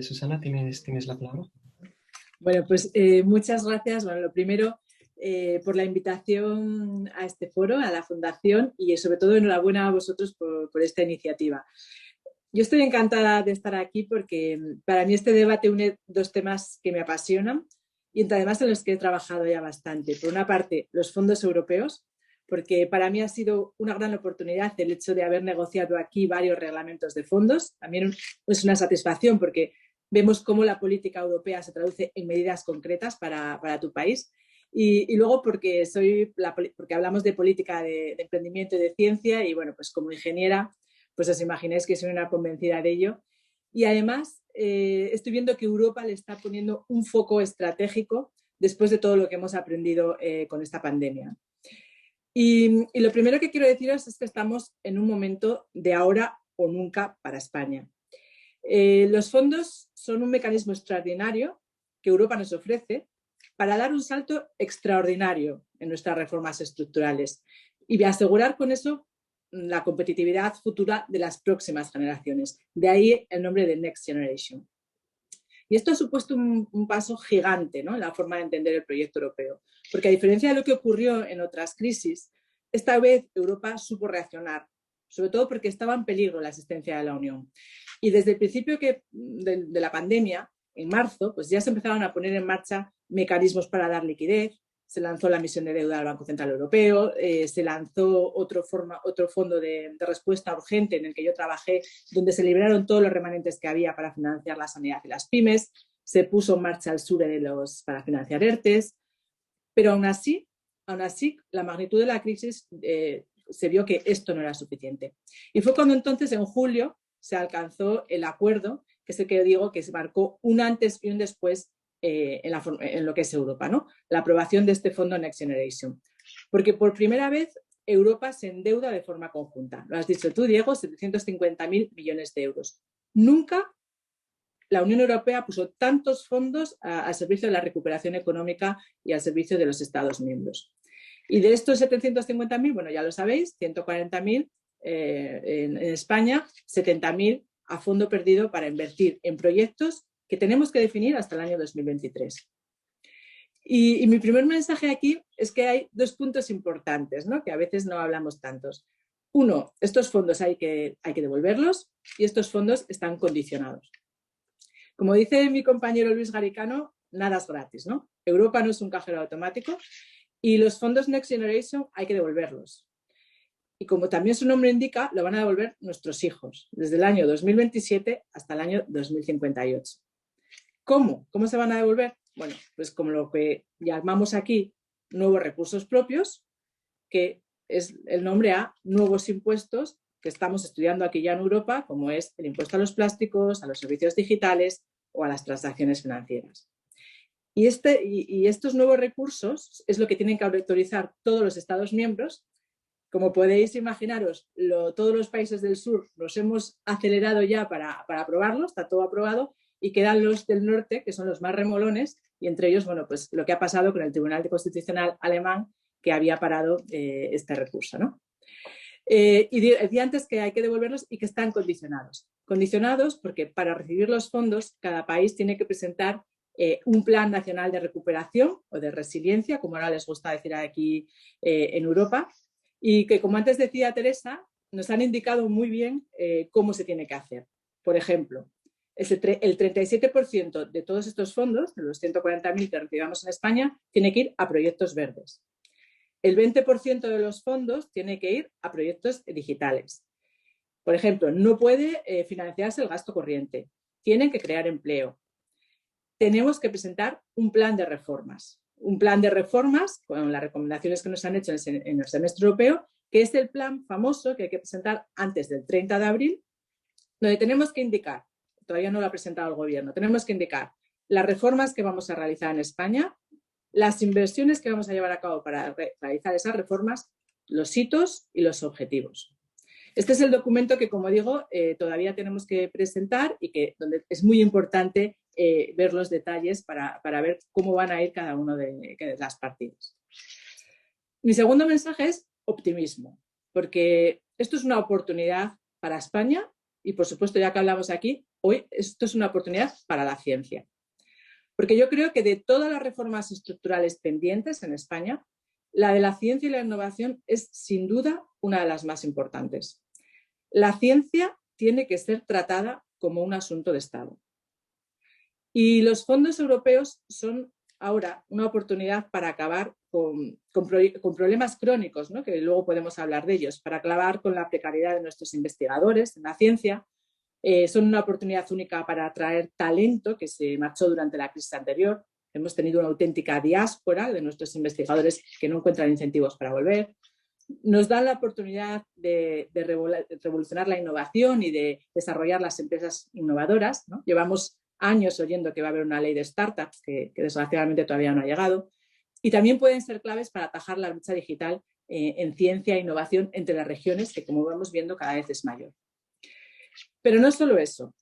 Susana, tienes la palabra. Bueno, pues muchas gracias. Bueno, lo primero, por la invitación a este foro, a la Fundación y sobre todo enhorabuena a vosotros por esta iniciativa. Yo estoy encantada de estar aquí porque para mí este debate une dos temas que me apasionan y además en los que he trabajado ya bastante. Por una parte, los fondos europeos, porque para mí ha sido una gran oportunidad el hecho de haber negociado aquí varios reglamentos de fondos. También es una satisfacción porque vemos cómo la política europea se traduce en medidas concretas para tu país. Y luego porque hablamos de política de emprendimiento y de ciencia y bueno, pues como ingeniera, pues os imagináis que soy una convencida de ello. Y además estoy viendo que Europa le está poniendo un foco estratégico después de todo lo que hemos aprendido con esta pandemia. Y lo primero que quiero deciros es que estamos en un momento de ahora o nunca para España. Los fondos son un mecanismo extraordinario que Europa nos ofrece para dar un salto extraordinario en nuestras reformas estructurales y asegurar con eso la competitividad futura de las próximas generaciones. De ahí el nombre de Next Generation. Y esto ha supuesto un paso gigante, ¿no?, en la forma de entender el proyecto europeo, porque a diferencia de lo que ocurrió en otras crisis, esta vez Europa supo reaccionar, sobre todo porque estaba en peligro la existencia de la Unión. Y desde el principio de la pandemia, en marzo, pues ya se empezaron a poner en marcha mecanismos para dar liquidez. Se lanzó la emisión de deuda del Banco Central Europeo, se lanzó otro fondo de respuesta urgente en el que yo trabajé, donde se liberaron todos los remanentes que había para financiar la sanidad y las pymes, se puso en marcha el SURE para financiar ERTES, pero aún así, la magnitud de la crisis se vio que esto no era suficiente. Y fue cuando entonces, en julio, se alcanzó el acuerdo, que es el que digo que se marcó un antes y un después en lo que es Europa, ¿no? La aprobación de este fondo Next Generation. Porque por primera vez Europa se endeuda de forma conjunta. Lo has dicho tú, Diego, 750.000 millones de euros. Nunca la Unión Europea puso tantos fondos al servicio de la recuperación económica y al servicio de los Estados miembros. Y de estos 750.000, bueno, ya lo sabéis, 140.000 en España, 70.000 a fondo perdido para invertir en proyectos que tenemos que definir hasta el año 2023. Y mi primer mensaje aquí es que hay dos puntos importantes, ¿no?, que a veces no hablamos tantos. Uno, estos fondos hay que devolverlos y estos fondos están condicionados. Como dice mi compañero Luis Garicano, nada es gratis, ¿no? Europa no es un cajero automático y los fondos Next Generation hay que devolverlos. Y como también su nombre indica, lo van a devolver nuestros hijos, desde el año 2027 hasta el año 2058. ¿Cómo? ¿Cómo se van a devolver? Bueno, pues como lo que llamamos aquí nuevos recursos propios, que es el nombre a nuevos impuestos que estamos estudiando aquí ya en Europa, como es el impuesto a los plásticos, a los servicios digitales o a las transacciones financieras. Y estos nuevos recursos es lo que tienen que autorizar todos los Estados miembros. Como podéis imaginaros, todos los países del sur los hemos acelerado ya para aprobarlo, está todo aprobado, y quedan los del norte, que son los más remolones, y entre ellos, bueno, pues lo que ha pasado con el Tribunal Constitucional alemán, que había parado este recurso, ¿no? Y decía antes que hay que devolverlos y que están condicionados. Condicionados porque para recibir los fondos, cada país tiene que presentar un plan nacional de recuperación o de resiliencia, como ahora les gusta decir aquí en Europa, y que, como antes decía Teresa, nos han indicado muy bien cómo se tiene que hacer. Por ejemplo, el 37% de todos estos fondos, de los 140.000 que recibamos en España, tiene que ir a proyectos verdes. El 20% de los fondos tiene que ir a proyectos digitales. Por ejemplo, no puede financiarse el gasto corriente. Tienen que crear empleo. Tenemos que presentar un plan de reformas. un plan de reformas con las recomendaciones que nos han hecho en el semestre europeo, que es el plan famoso que hay que presentar antes del 30 de abril, donde tenemos que indicar, todavía no lo ha presentado el gobierno, tenemos que indicar las reformas que vamos a realizar en España, las inversiones que vamos a llevar a cabo para realizar esas reformas, los hitos y los objetivos. Este es el documento que, como digo, todavía tenemos que presentar y donde es muy importante ver los detalles para ver cómo van a ir cada una de las partidas. Mi segundo mensaje es optimismo, porque esto es una oportunidad para España y, por supuesto, ya que hablamos aquí, hoy esto es una oportunidad para la ciencia. Porque yo creo que de todas las reformas estructurales pendientes en España, la de la ciencia y la innovación es sin duda una de las más importantes. La ciencia tiene que ser tratada como un asunto de Estado. Y los fondos europeos son ahora una oportunidad para acabar con problemas crónicos, ¿no? Que luego podemos hablar de ellos, para acabar con la precariedad de nuestros investigadores en la ciencia. Son una oportunidad única para atraer talento que se marchó durante la crisis anterior. Hemos tenido una auténtica diáspora de nuestros investigadores que no encuentran incentivos para volver. Nos dan la oportunidad de revolucionar la innovación y de desarrollar las empresas innovadoras, ¿no? Llevamos años oyendo que va a haber una ley de startups que desgraciadamente todavía no ha llegado. Y también pueden ser claves para atajar la brecha digital en ciencia e innovación entre las regiones, que como vamos viendo cada vez es mayor. Pero no solo eso.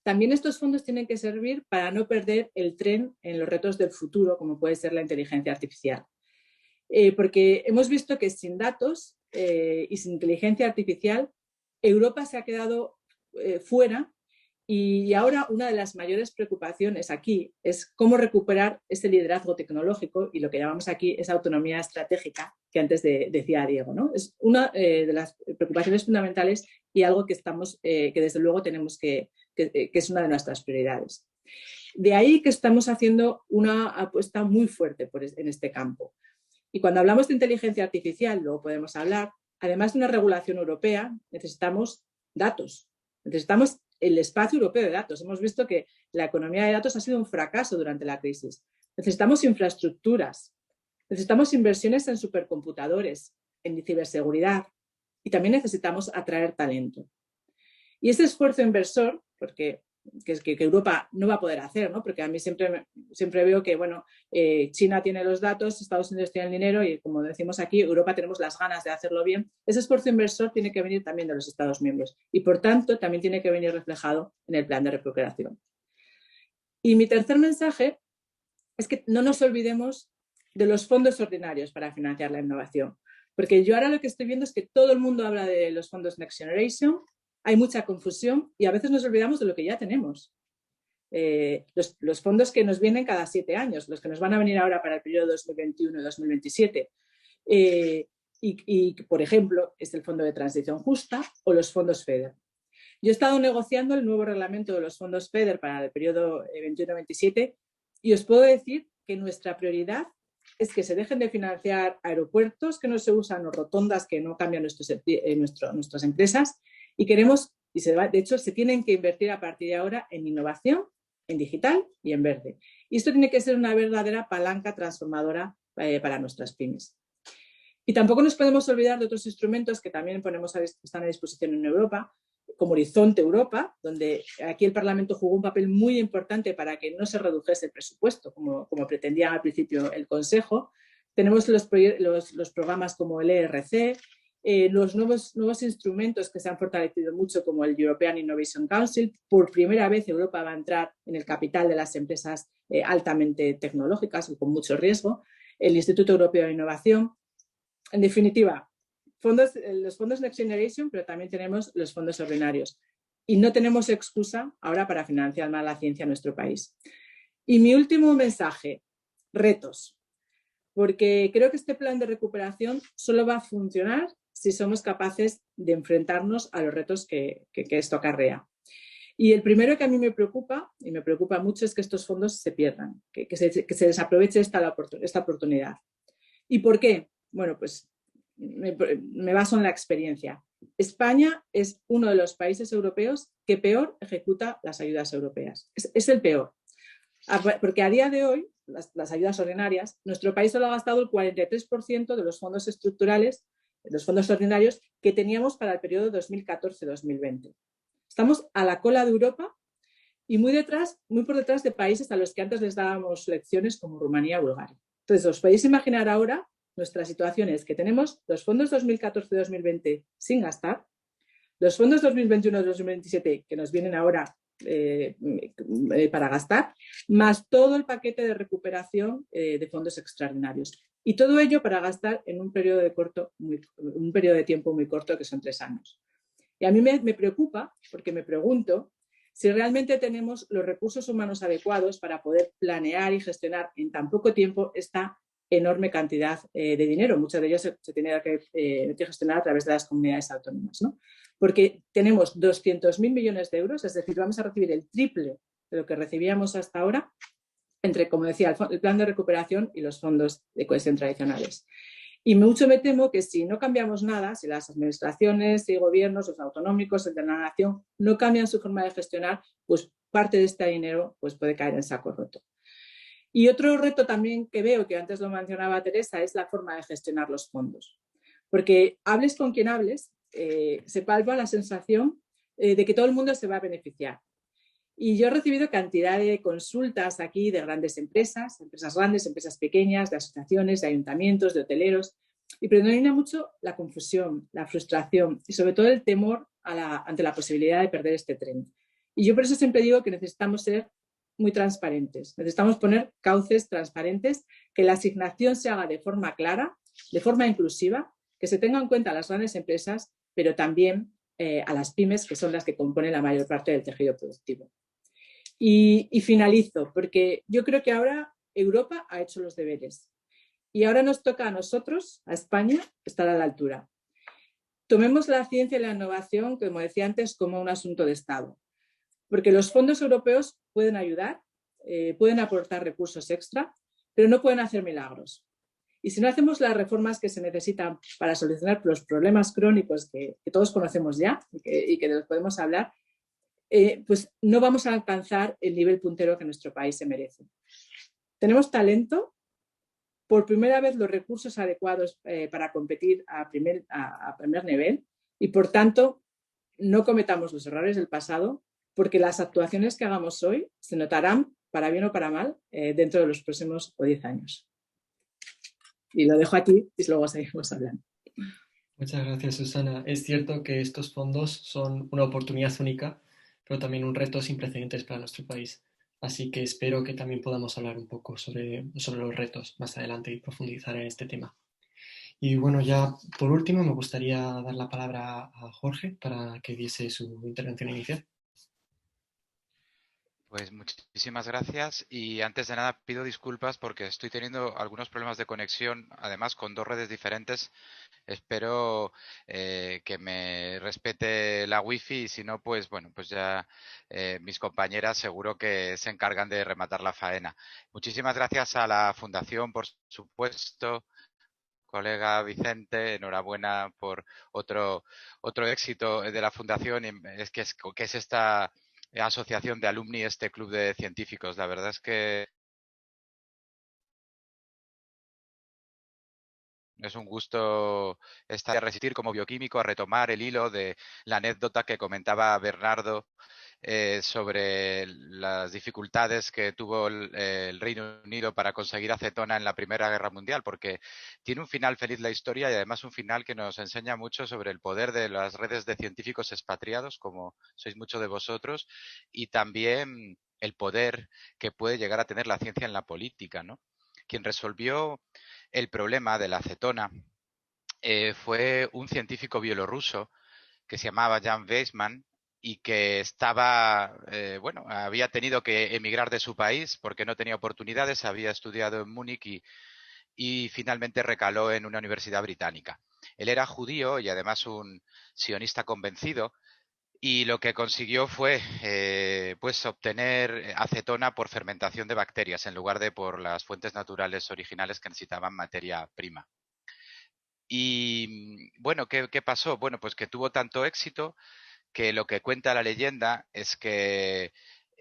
También estos fondos tienen que servir para no perder el tren en los retos del futuro, como puede ser la inteligencia artificial. Porque hemos visto que sin datos y sin inteligencia artificial, Europa se ha quedado fuera y ahora una de las mayores preocupaciones aquí es cómo recuperar ese liderazgo tecnológico y lo que llamamos aquí esa autonomía estratégica que antes decía Diego, ¿no? Es una de las preocupaciones fundamentales y algo que desde luego tenemos que es una de nuestras prioridades. De ahí que estamos haciendo una apuesta muy fuerte en este campo. Y cuando hablamos de inteligencia artificial, luego podemos hablar, además de una regulación europea, necesitamos datos, necesitamos el espacio europeo de datos. Hemos visto que la economía de datos ha sido un fracaso durante la crisis. Necesitamos infraestructuras, necesitamos inversiones en supercomputadores, en ciberseguridad y también necesitamos atraer talento. Y ese esfuerzo inversor, que Europa no va a poder hacer, ¿no? Porque a mí siempre veo que, bueno, China tiene los datos, Estados Unidos tiene el dinero y, como decimos aquí, Europa tenemos las ganas de hacerlo bien. Ese esfuerzo inversor tiene que venir también de los Estados miembros y, por tanto, también tiene que venir reflejado en el plan de recuperación. Y mi tercer mensaje es que no nos olvidemos de los fondos ordinarios para financiar la innovación, porque yo ahora lo que estoy viendo es que todo el mundo habla de los fondos Next Generation. Hay mucha confusión y a veces nos olvidamos de lo que ya tenemos. Los fondos que nos vienen cada 7 años, los que nos van a venir ahora para el periodo 2021-2027. Y, por ejemplo, es el Fondo de Transición Justa o los fondos FEDER. Yo he estado negociando el nuevo reglamento de los fondos FEDER para el periodo 21-27 y os puedo decir que nuestra prioridad es que se dejen de financiar aeropuertos que no se usan o rotondas que no cambian nuestras empresas. Y queremos, de hecho, se tienen que invertir a partir de ahora en innovación, en digital y en verde. Y esto tiene que ser una verdadera palanca transformadora para nuestras pymes. Y tampoco nos podemos olvidar de otros instrumentos que también están a disposición en Europa, como Horizonte Europa, donde aquí el Parlamento jugó un papel muy importante para que no se redujese el presupuesto, como pretendía al principio el Consejo. Tenemos los programas como el ERC, los nuevos instrumentos que se han fortalecido mucho, como el European Innovation Council. Por primera vez Europa va a entrar en el capital de las empresas altamente tecnológicas y con mucho riesgo. El Instituto Europeo de Innovación. En definitiva, los fondos Next Generation, pero también tenemos los fondos ordinarios. Y no tenemos excusa ahora para financiar más la ciencia en nuestro país. Y mi último mensaje, retos. Porque creo que este plan de recuperación solo va a funcionar si somos capaces de enfrentarnos a los retos que esto acarrea. Y el primero que a mí me preocupa, y me preocupa mucho, es que estos fondos se pierdan, que se desaproveche esta oportunidad. ¿Y por qué? Bueno, pues me baso en la experiencia. España es uno de los países europeos que peor ejecuta las ayudas europeas. Es el peor. Porque a día de hoy, las ayudas ordinarias, nuestro país solo ha gastado el 43% de los fondos estructurales, de los fondos ordinarios que teníamos para el periodo 2014-2020. Estamos a la cola de Europa y muy por detrás de países a los que antes les dábamos lecciones como Rumanía o Bulgaria. Entonces, os podéis imaginar ahora nuestra situación es que tenemos los fondos 2014-2020 sin gastar, los fondos 2021-2027 que nos vienen ahora para gastar, más todo el paquete de recuperación de fondos extraordinarios. Y todo ello para gastar en un periodo de tiempo muy corto, que son 3 años. Y a mí me preocupa, porque me pregunto si realmente tenemos los recursos humanos adecuados para poder planear y gestionar en tan poco tiempo esta enorme cantidad de dinero. Muchas de ellas se tiene que gestionar a través de las comunidades autónomas, ¿no? Porque tenemos 200.000 millones de euros, es decir, vamos a recibir el triple de lo que recibíamos hasta ahora, entre, como decía, el plan de recuperación y los fondos de cohesión tradicionales. Y mucho me temo que si no cambiamos nada, si las administraciones y gobiernos, los autonómicos, el de la nación, no cambian su forma de gestionar, pues parte de este dinero pues puede caer en saco roto. Y otro reto también que veo, que antes lo mencionaba Teresa, es la forma de gestionar los fondos. Porque hables con quien hables, se palpa la sensación de que todo el mundo se va a beneficiar. Y yo he recibido cantidad de consultas aquí de grandes empresas grandes, empresas pequeñas, de asociaciones, de ayuntamientos, de hoteleros, y predomina mucho la confusión, la frustración y sobre todo el temor ante la posibilidad de perder este tren. Y yo por eso siempre digo que necesitamos ser muy transparentes, necesitamos poner cauces transparentes, que la asignación se haga de forma clara, de forma inclusiva, que se tengan en cuenta a las grandes empresas, pero también a las pymes, que son las que componen la mayor parte del tejido productivo. Y finalizo, porque yo creo que ahora Europa ha hecho los deberes y ahora nos toca a nosotros, a España, estar a la altura. Tomemos la ciencia y la innovación, como decía antes, como un asunto de Estado, porque los fondos europeos pueden ayudar, pueden aportar recursos extra, pero no pueden hacer milagros. Y si no hacemos las reformas que se necesitan para solucionar los problemas crónicos que todos conocemos ya y que de los podemos hablar, pues no vamos a alcanzar el nivel puntero que nuestro país se merece. Tenemos talento, por primera vez los recursos adecuados para competir a primer nivel y, por tanto, no cometamos los errores del pasado, porque las actuaciones que hagamos hoy se notarán, para bien o para mal, dentro de los próximos 10 años. Y lo dejo aquí y luego seguimos hablando. Muchas gracias, Susana. Es cierto que estos fondos son una oportunidad única, pero también un reto sin precedentes para nuestro país. Así que espero que también podamos hablar un poco sobre los retos más adelante y profundizar en este tema. Y bueno, ya por último me gustaría dar la palabra a Jorge para que diese su intervención inicial. Pues muchísimas gracias y antes de nada pido disculpas porque estoy teniendo algunos problemas de conexión, además con 2 redes diferentes. Espero que me respete la wifi y si no, pues bueno, pues ya mis compañeras seguro que se encargan de rematar la faena. Muchísimas gracias a la Fundación, por supuesto. Colega Vicente, enhorabuena por otro éxito de la Fundación, que es esta asociación de alumni, este club de científicos. La verdad es que es un gusto estar a resistir como bioquímico, a retomar el hilo de la anécdota que comentaba Bernardo sobre las dificultades que tuvo el Reino Unido para conseguir acetona en la Primera Guerra Mundial, porque tiene un final feliz la historia y además un final que nos enseña mucho sobre el poder de las redes de científicos expatriados, como sois muchos de vosotros, y también el poder que puede llegar a tener la ciencia en la política, ¿no? Quien resolvió el problema de la acetona fue un científico bielorruso que se llamaba Jan Weissman y que había tenido que emigrar de su país porque no tenía oportunidades, había estudiado en Múnich y finalmente recaló en una universidad británica. Él era judío y además un sionista convencido y lo que consiguió fue pues obtener acetona por fermentación de bacterias en lugar de por las fuentes naturales originales que necesitaban materia prima. Y bueno, ¿qué pasó? Bueno, pues que tuvo tanto éxito que lo que cuenta la leyenda es que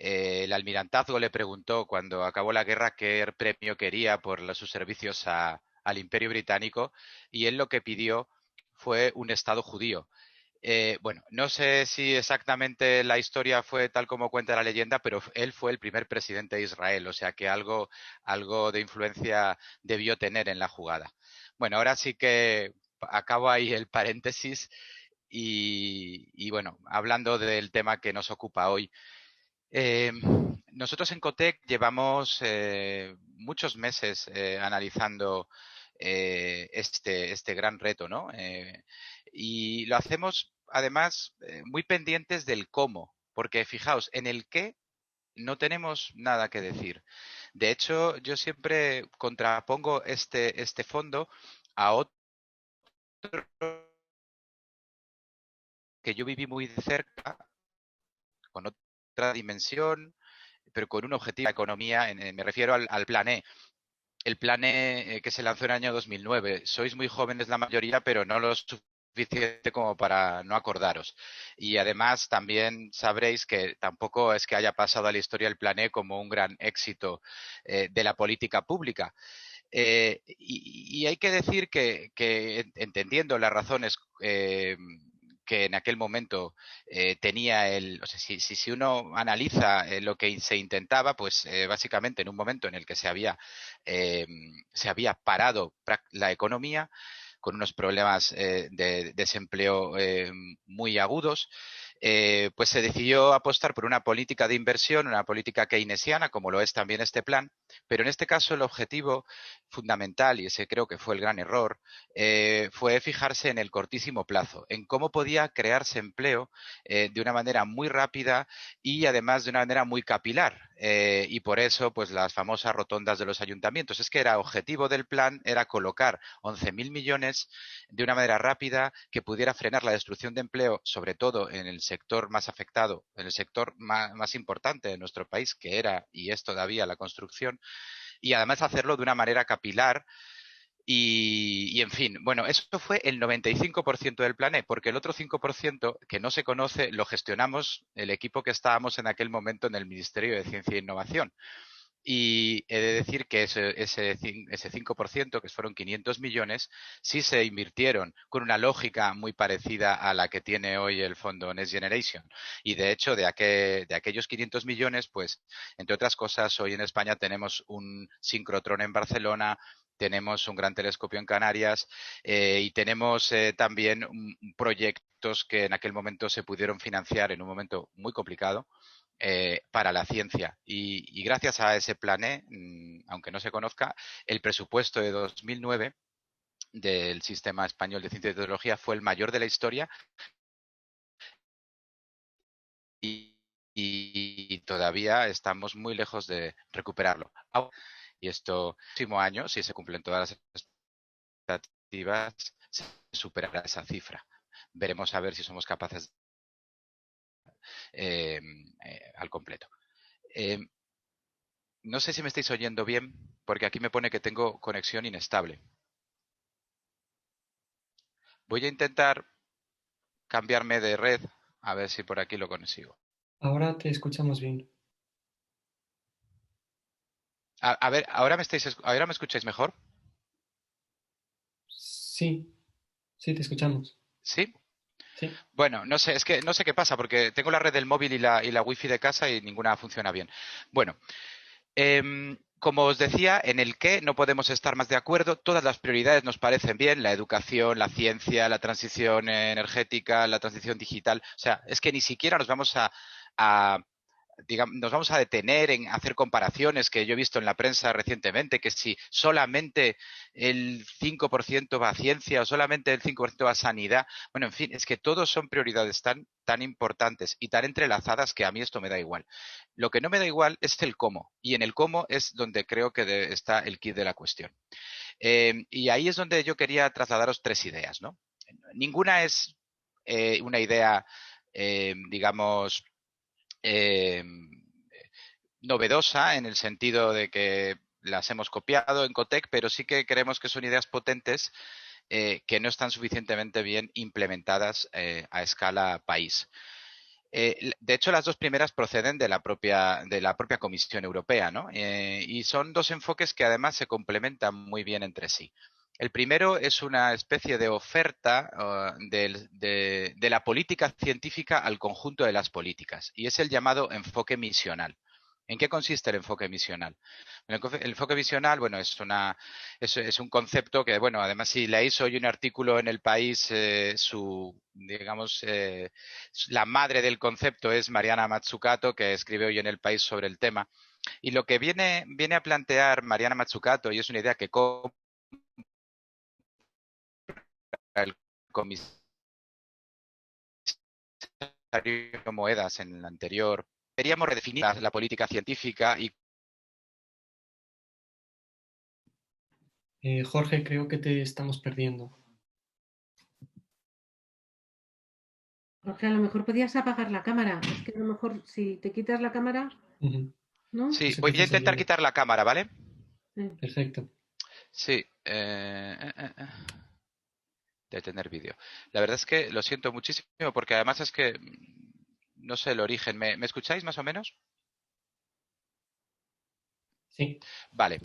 el almirantazgo le preguntó cuando acabó la guerra qué premio quería por sus servicios al Imperio Británico, y él lo que pidió fue un Estado judío. Bueno, no sé si exactamente la historia fue tal como cuenta la leyenda, pero él fue el primer presidente de Israel, o sea que algo de influencia debió tener en la jugada. Bueno, ahora sí que acabo ahí el paréntesis y bueno, hablando del tema que nos ocupa hoy. Eh, Nosotros en Cotec llevamos muchos meses analizando este gran reto, ¿no? Y lo hacemos además muy pendientes del cómo, porque fijaos, en el qué no tenemos nada que decir. De hecho, yo siempre contrapongo este fondo a otro que yo viví muy de cerca, con otra dimensión, pero con un objetivo de economía, me refiero al Plan E. El Plan E que se lanzó en el año 2009. Sois muy jóvenes la mayoría, pero no lo suficiente como para no acordaros. Y además también sabréis que tampoco es que haya pasado a la historia el Plan E como un gran éxito de la política pública. Y hay que decir que entendiendo las razones que en aquel momento tenía o sea, si uno analiza lo que se intentaba, pues básicamente en un momento en el que se había parado la economía con unos problemas de desempleo muy agudos, pues se decidió apostar por una política de inversión, una política keynesiana, como lo es también este plan, pero en este caso el objetivo fundamental, y ese creo que fue el gran error, fue fijarse en el cortísimo plazo, en cómo podía crearse empleo de una manera muy rápida y además de una manera muy capilar. Y por eso, pues las famosas rotondas de los ayuntamientos. Es que era objetivo del plan, era colocar 11.000 millones de una manera rápida que pudiera frenar la destrucción de empleo, sobre todo en el sector más afectado, en el sector más importante de nuestro país, que era y es todavía la construcción, y además hacerlo de una manera capilar. En fin, bueno, eso fue el 95% del plan E, porque el otro 5% que no se conoce lo gestionamos el equipo que estábamos en aquel momento en el Ministerio de Ciencia e Innovación. Y he de decir que ese 5%, que fueron 500 millones, sí se invirtieron con una lógica muy parecida a la que tiene hoy el fondo Next Generation. Y de hecho, de aquellos 500 millones, pues, entre otras cosas, hoy en España tenemos un sincrotrón en Barcelona, tenemos un gran telescopio en Canarias y tenemos también proyectos que en aquel momento se pudieron financiar en un momento muy complicado para la ciencia. Y gracias a ese plan E, aunque no se conozca, el presupuesto de 2009 del Sistema Español de Ciencia y Tecnología fue el mayor de la historia y todavía estamos muy lejos de recuperarlo. Y esto, el próximo año, si se cumplen todas las expectativas, se superará esa cifra. Veremos a ver si somos capaces al completo. No sé si me estáis oyendo bien, porque aquí me pone que tengo conexión inestable. Voy a intentar cambiarme de red, a ver si por aquí lo consigo. Ahora te escuchamos bien. A ver, ¿ahora me escucháis mejor? Sí, sí, te escuchamos. ¿Sí? Sí. Bueno, no sé, es que no sé qué pasa, porque tengo la red del móvil y la wifi de casa y ninguna funciona bien. Bueno, como os decía, en el qué no podemos estar más de acuerdo. Todas las prioridades nos parecen bien, la educación, la ciencia, la transición energética, la transición digital. O sea, es que ni siquiera nos vamos nos vamos a detener en hacer comparaciones que yo he visto en la prensa recientemente, que si solamente el 5% va a ciencia o solamente el 5% va a sanidad. Bueno, en fin, es que todos son prioridades tan importantes y tan entrelazadas que a mí esto me da igual. Lo que no me da igual es el cómo, y en el cómo es donde creo que está el quid de la cuestión. Y ahí es donde yo quería trasladaros tres ideas, ¿no? Ninguna es una idea, digamos, novedosa en el sentido de que las hemos copiado en Cotec, pero sí que creemos que son ideas potentes que no están suficientemente bien implementadas a escala país. De hecho, las dos primeras proceden de la propia Comisión Europea, ¿no? Y son dos enfoques que además se complementan muy bien entre sí. El primero es una especie de oferta de la política científica al conjunto de las políticas, y es el llamado enfoque misional. ¿En qué consiste el enfoque misional? El enfoque misional, bueno, es un concepto que, bueno, además si leéis hoy un artículo en El País, digamos, la madre del concepto es Mariana Mazzucato, que escribe hoy en El País sobre el tema. Y lo que viene a plantear Mariana Mazzucato, y es una idea que compra el comisario Moedas en el anterior, queríamos redefinir la política científica y Jorge, creo que te estamos perdiendo. Jorge, a lo mejor podías apagar la cámara. Es que a lo mejor si te quitas la cámara, ¿no? Sí, Eso voy a quizás intentar ayude. quitar la cámara, ¿vale? Sí. Perfecto. Sí. Detener vídeo. La verdad es que lo siento muchísimo porque además es que no sé el origen. ¿Me escucháis más o menos? Sí. Vale.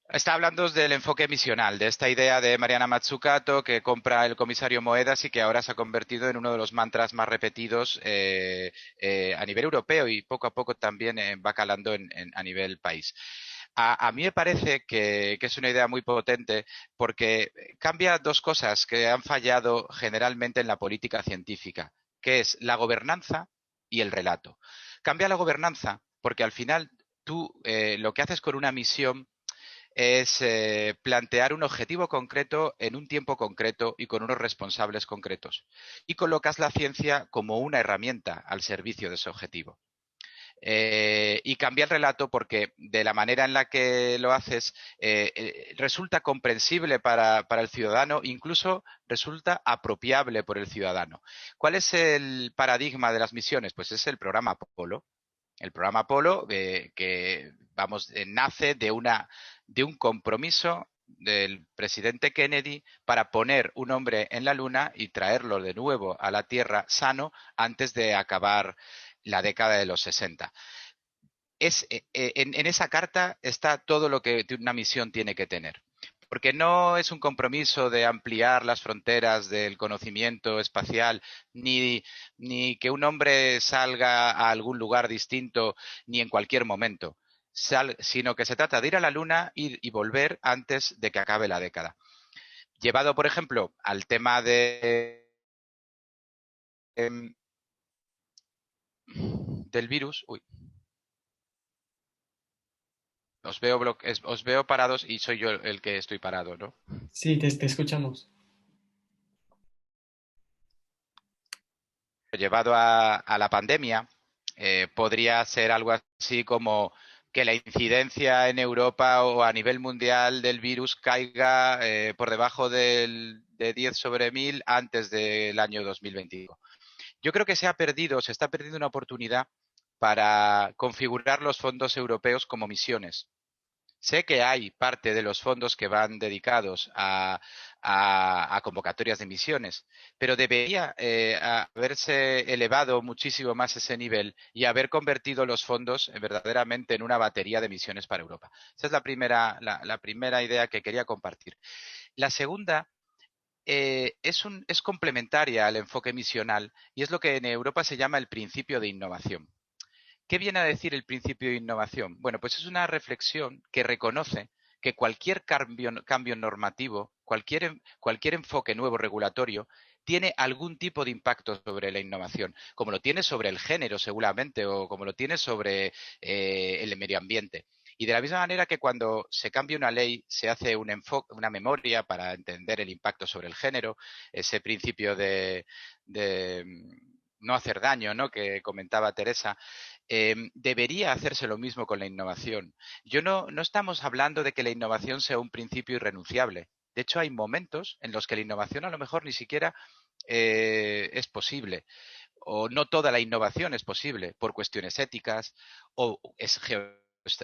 Está hablando del enfoque misional, de esta idea de Mariana Mazzucato que compra el comisario Moedas y que ahora se ha convertido en uno de los mantras más repetidos a nivel europeo y poco a poco también va calando a nivel país. A mí me parece que es una idea muy potente porque cambia dos cosas que han fallado generalmente en la política científica, que es la gobernanza y el relato. Cambia la gobernanza porque al final tú lo que haces con una misión es plantear un objetivo concreto en un tiempo concreto y con unos responsables concretos. Y colocas la ciencia como una herramienta al servicio de ese objetivo. Y cambia el relato porque de la manera en la que lo haces resulta comprensible para el ciudadano, incluso resulta apropiable por el ciudadano. ¿Cuál es el paradigma de las misiones? Pues es el programa Apolo. El programa Apolo que vamos, nace de un compromiso del presidente Kennedy para poner un hombre en la Luna y traerlo de nuevo a la Tierra sano antes de acabar la década de los 60. En esa carta está todo lo que una misión tiene que tener. Porque no es un compromiso de ampliar las fronteras del conocimiento espacial, ni que un hombre salga a algún lugar distinto, ni en cualquier momento, sino que se trata de ir a la Luna y volver antes de que acabe la década. Llevado, por ejemplo, al tema del virus, os veo parados y soy yo el que estoy parado, ¿no? Sí, te escuchamos. Llevado a la pandemia, podría ser algo así como que la incidencia en Europa o a nivel mundial del virus caiga por debajo de 10 sobre 1000 antes del año 2025. Yo creo que se está perdiendo una oportunidad para configurar los fondos europeos como misiones. Sé que hay parte de los fondos que van dedicados a convocatorias de misiones, pero debería haberse elevado muchísimo más ese nivel y haber convertido los fondos verdaderamente en una batería de misiones para Europa. Esa es la primera idea que quería compartir. La segunda es complementaria al enfoque misional y es lo que en Europa se llama el principio de innovación. ¿Qué viene a decir el principio de innovación? Bueno, pues es una reflexión que reconoce que cualquier cambio normativo, cualquier enfoque nuevo regulatorio, tiene algún tipo de impacto sobre la innovación, como lo tiene sobre el género seguramente o como lo tiene sobre el medio ambiente. Y de la misma manera que cuando se cambia una ley se hace una memoria para entender el impacto sobre el género, ese principio de no hacer daño, ¿no?, que comentaba Teresa, debería hacerse lo mismo con la innovación. No estamos hablando de que la innovación sea un principio irrenunciable. De hecho, hay momentos en los que la innovación a lo mejor ni siquiera es posible, o no toda la innovación es posible por cuestiones éticas o es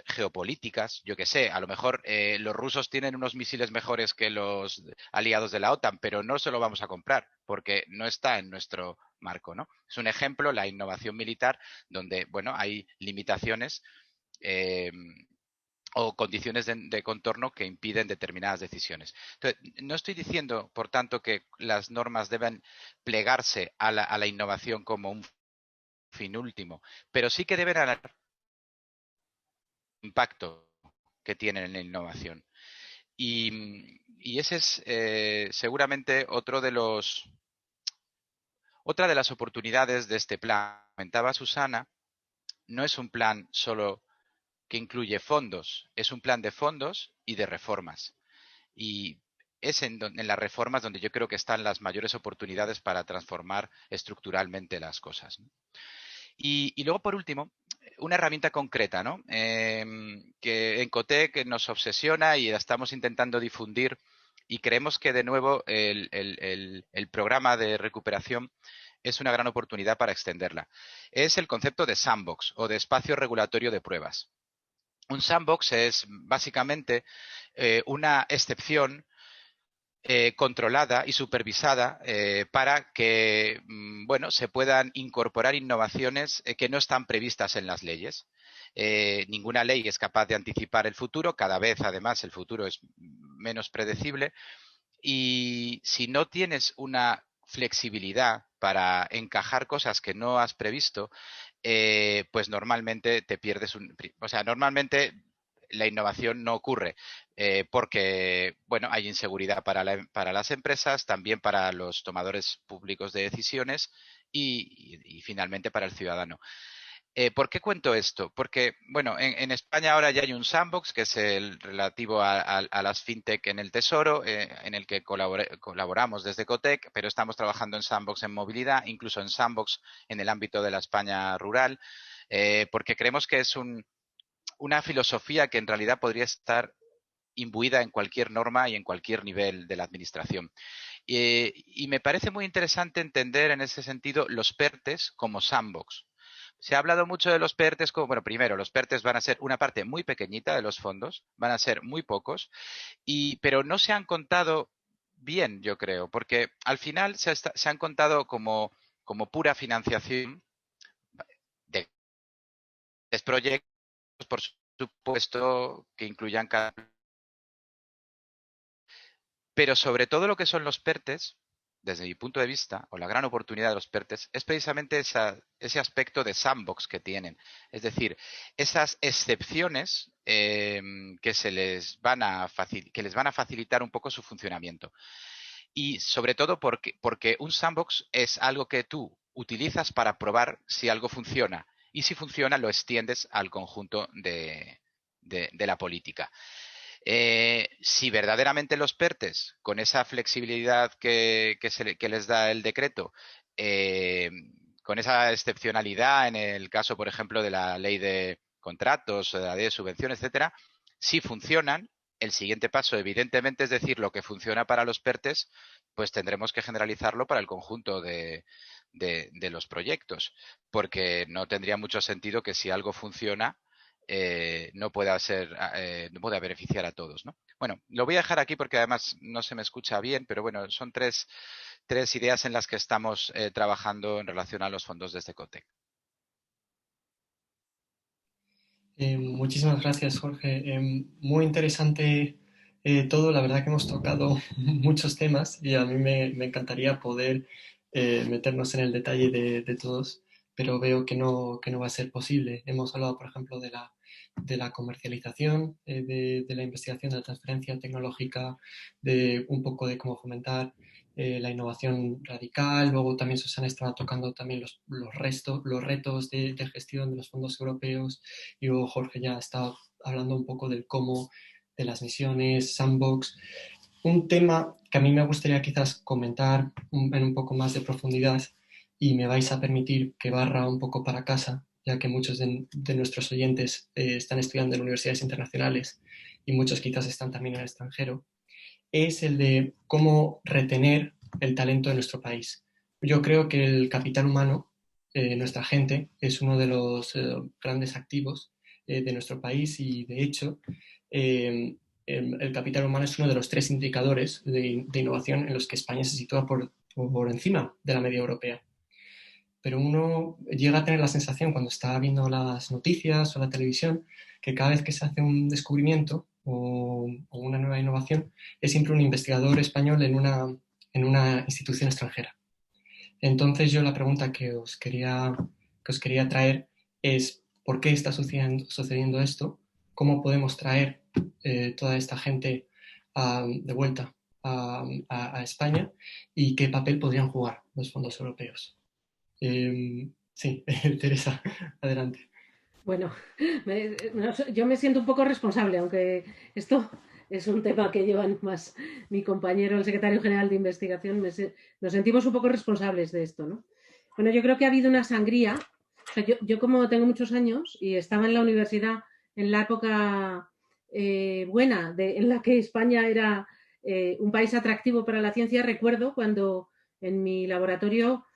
geopolíticas, yo que sé, a lo mejor los rusos tienen unos misiles mejores que los aliados de la OTAN, pero no se lo vamos a comprar porque no está en nuestro marco, ¿no? Es un ejemplo, la innovación militar, donde, bueno, hay limitaciones o condiciones de contorno que impiden determinadas decisiones. Entonces, no estoy diciendo, por tanto, que las normas deben plegarse a la innovación como un fin último, pero sí que deben analizar el impacto que tienen en la innovación. Y ese es seguramente otra de las oportunidades de este plan. Comentaba Susana, no es un plan solo que incluye fondos, es un plan de fondos y de reformas. Y es en las reformas donde yo creo que están las mayores oportunidades para transformar estructuralmente las cosas, ¿no? Y luego, por último, una herramienta concreta, ¿no? Que en Cotec nos obsesiona y la estamos intentando difundir, y creemos que, de nuevo, el programa de recuperación es una gran oportunidad para extenderla. Es el concepto de sandbox o de espacio regulatorio de pruebas. Un sandbox es básicamente una excepción controlada y supervisada para que bueno, se puedan incorporar innovaciones que no están previstas en las leyes. Ninguna ley es capaz de anticipar el futuro, cada vez además el futuro es menos predecible, y si no tienes una flexibilidad para encajar cosas que no has previsto, pues normalmente te pierdes o sea, normalmente la innovación no ocurre porque, bueno, hay inseguridad para las empresas, también para los tomadores públicos de decisiones y finalmente para el ciudadano. ¿Por qué cuento esto? Porque, bueno, en España ahora ya hay un sandbox que es el relativo a las fintech en el Tesoro, en el que colaboramos desde Cotec, pero estamos trabajando en sandbox en movilidad, incluso en sandbox en el ámbito de la España rural, porque creemos que es una filosofía que en realidad podría estar imbuida en cualquier norma y en cualquier nivel de la administración. Y me parece muy interesante entender en ese sentido los PERTES como sandbox. Se ha hablado mucho de los PERTES como, bueno, primero, los PERTES van a ser una parte muy pequeñita de los fondos, van a ser muy pocos, pero no se han contado bien, yo creo, porque al final se han contado como pura financiación de proyectos, por supuesto, que incluyan cada... Pero sobre todo lo que son los PERTES, desde mi punto de vista, o la gran oportunidad de los PERTES, es precisamente ese aspecto de sandbox que tienen. Es decir, esas excepciones que les van a facilitar un poco su funcionamiento. Y sobre todo porque un sandbox es algo que tú utilizas para probar si algo funciona. Y si funciona, lo extiendes al conjunto de la política. Si verdaderamente los PERTES, con esa flexibilidad que les da el decreto, con esa excepcionalidad en el caso, por ejemplo, de la ley de contratos, de la ley de subvención, etcétera, si funcionan, el siguiente paso, evidentemente, es decir, lo que funciona para los PERTES, pues tendremos que generalizarlo para el conjunto de los proyectos, porque no tendría mucho sentido que si algo funciona, no pueda beneficiar a todos, ¿no? Bueno, lo voy a dejar aquí porque además no se me escucha bien, pero bueno, son tres ideas en las que estamos trabajando en relación a los fondos desde Cotec. Muchísimas gracias, Jorge. Muy interesante todo. La verdad que hemos tocado muchos temas y a mí me encantaría poder meternos en el detalle de todos, pero veo que no va a ser posible. Hemos hablado, por ejemplo, de la comercialización, de la investigación, de la transferencia tecnológica, de un poco de cómo fomentar la innovación radical. Luego también Susana estaba tocando también los retos de gestión de los fondos europeos, y luego Jorge ya está hablando un poco del cómo, de las misiones, sandbox. Un tema que a mí me gustaría quizás comentar en un poco más de profundidad, y me vais a permitir que barra un poco para casa, ya que muchos de nuestros oyentes están estudiando en universidades internacionales y muchos quizás están también en el extranjero, es el de cómo retener el talento de nuestro país. Yo creo que el capital humano, nuestra gente, es uno de los grandes activos de nuestro país y, de hecho, el capital humano es uno de los 3 indicadores de innovación en los que España se sitúa por encima de la media europea. Pero uno llega a tener la sensación cuando está viendo las noticias o la televisión que cada vez que se hace un descubrimiento o una nueva innovación es siempre un investigador español en una institución extranjera. Entonces yo la pregunta que os quería traer es ¿por qué está sucediendo esto? ¿Cómo podemos traer toda esta gente de vuelta a España? ¿Y qué papel podrían jugar los fondos europeos? Sí, Teresa, adelante. Bueno, yo me siento un poco responsable, aunque esto es un tema que llevan más mi compañero, el secretario general de investigación. Nos sentimos un poco responsables de esto, ¿no? Bueno, yo creo que ha habido una sangría. O sea, yo como tengo muchos años y estaba en la universidad en la época buena, en la que España era un país atractivo para la ciencia, recuerdo cuando en mi laboratorio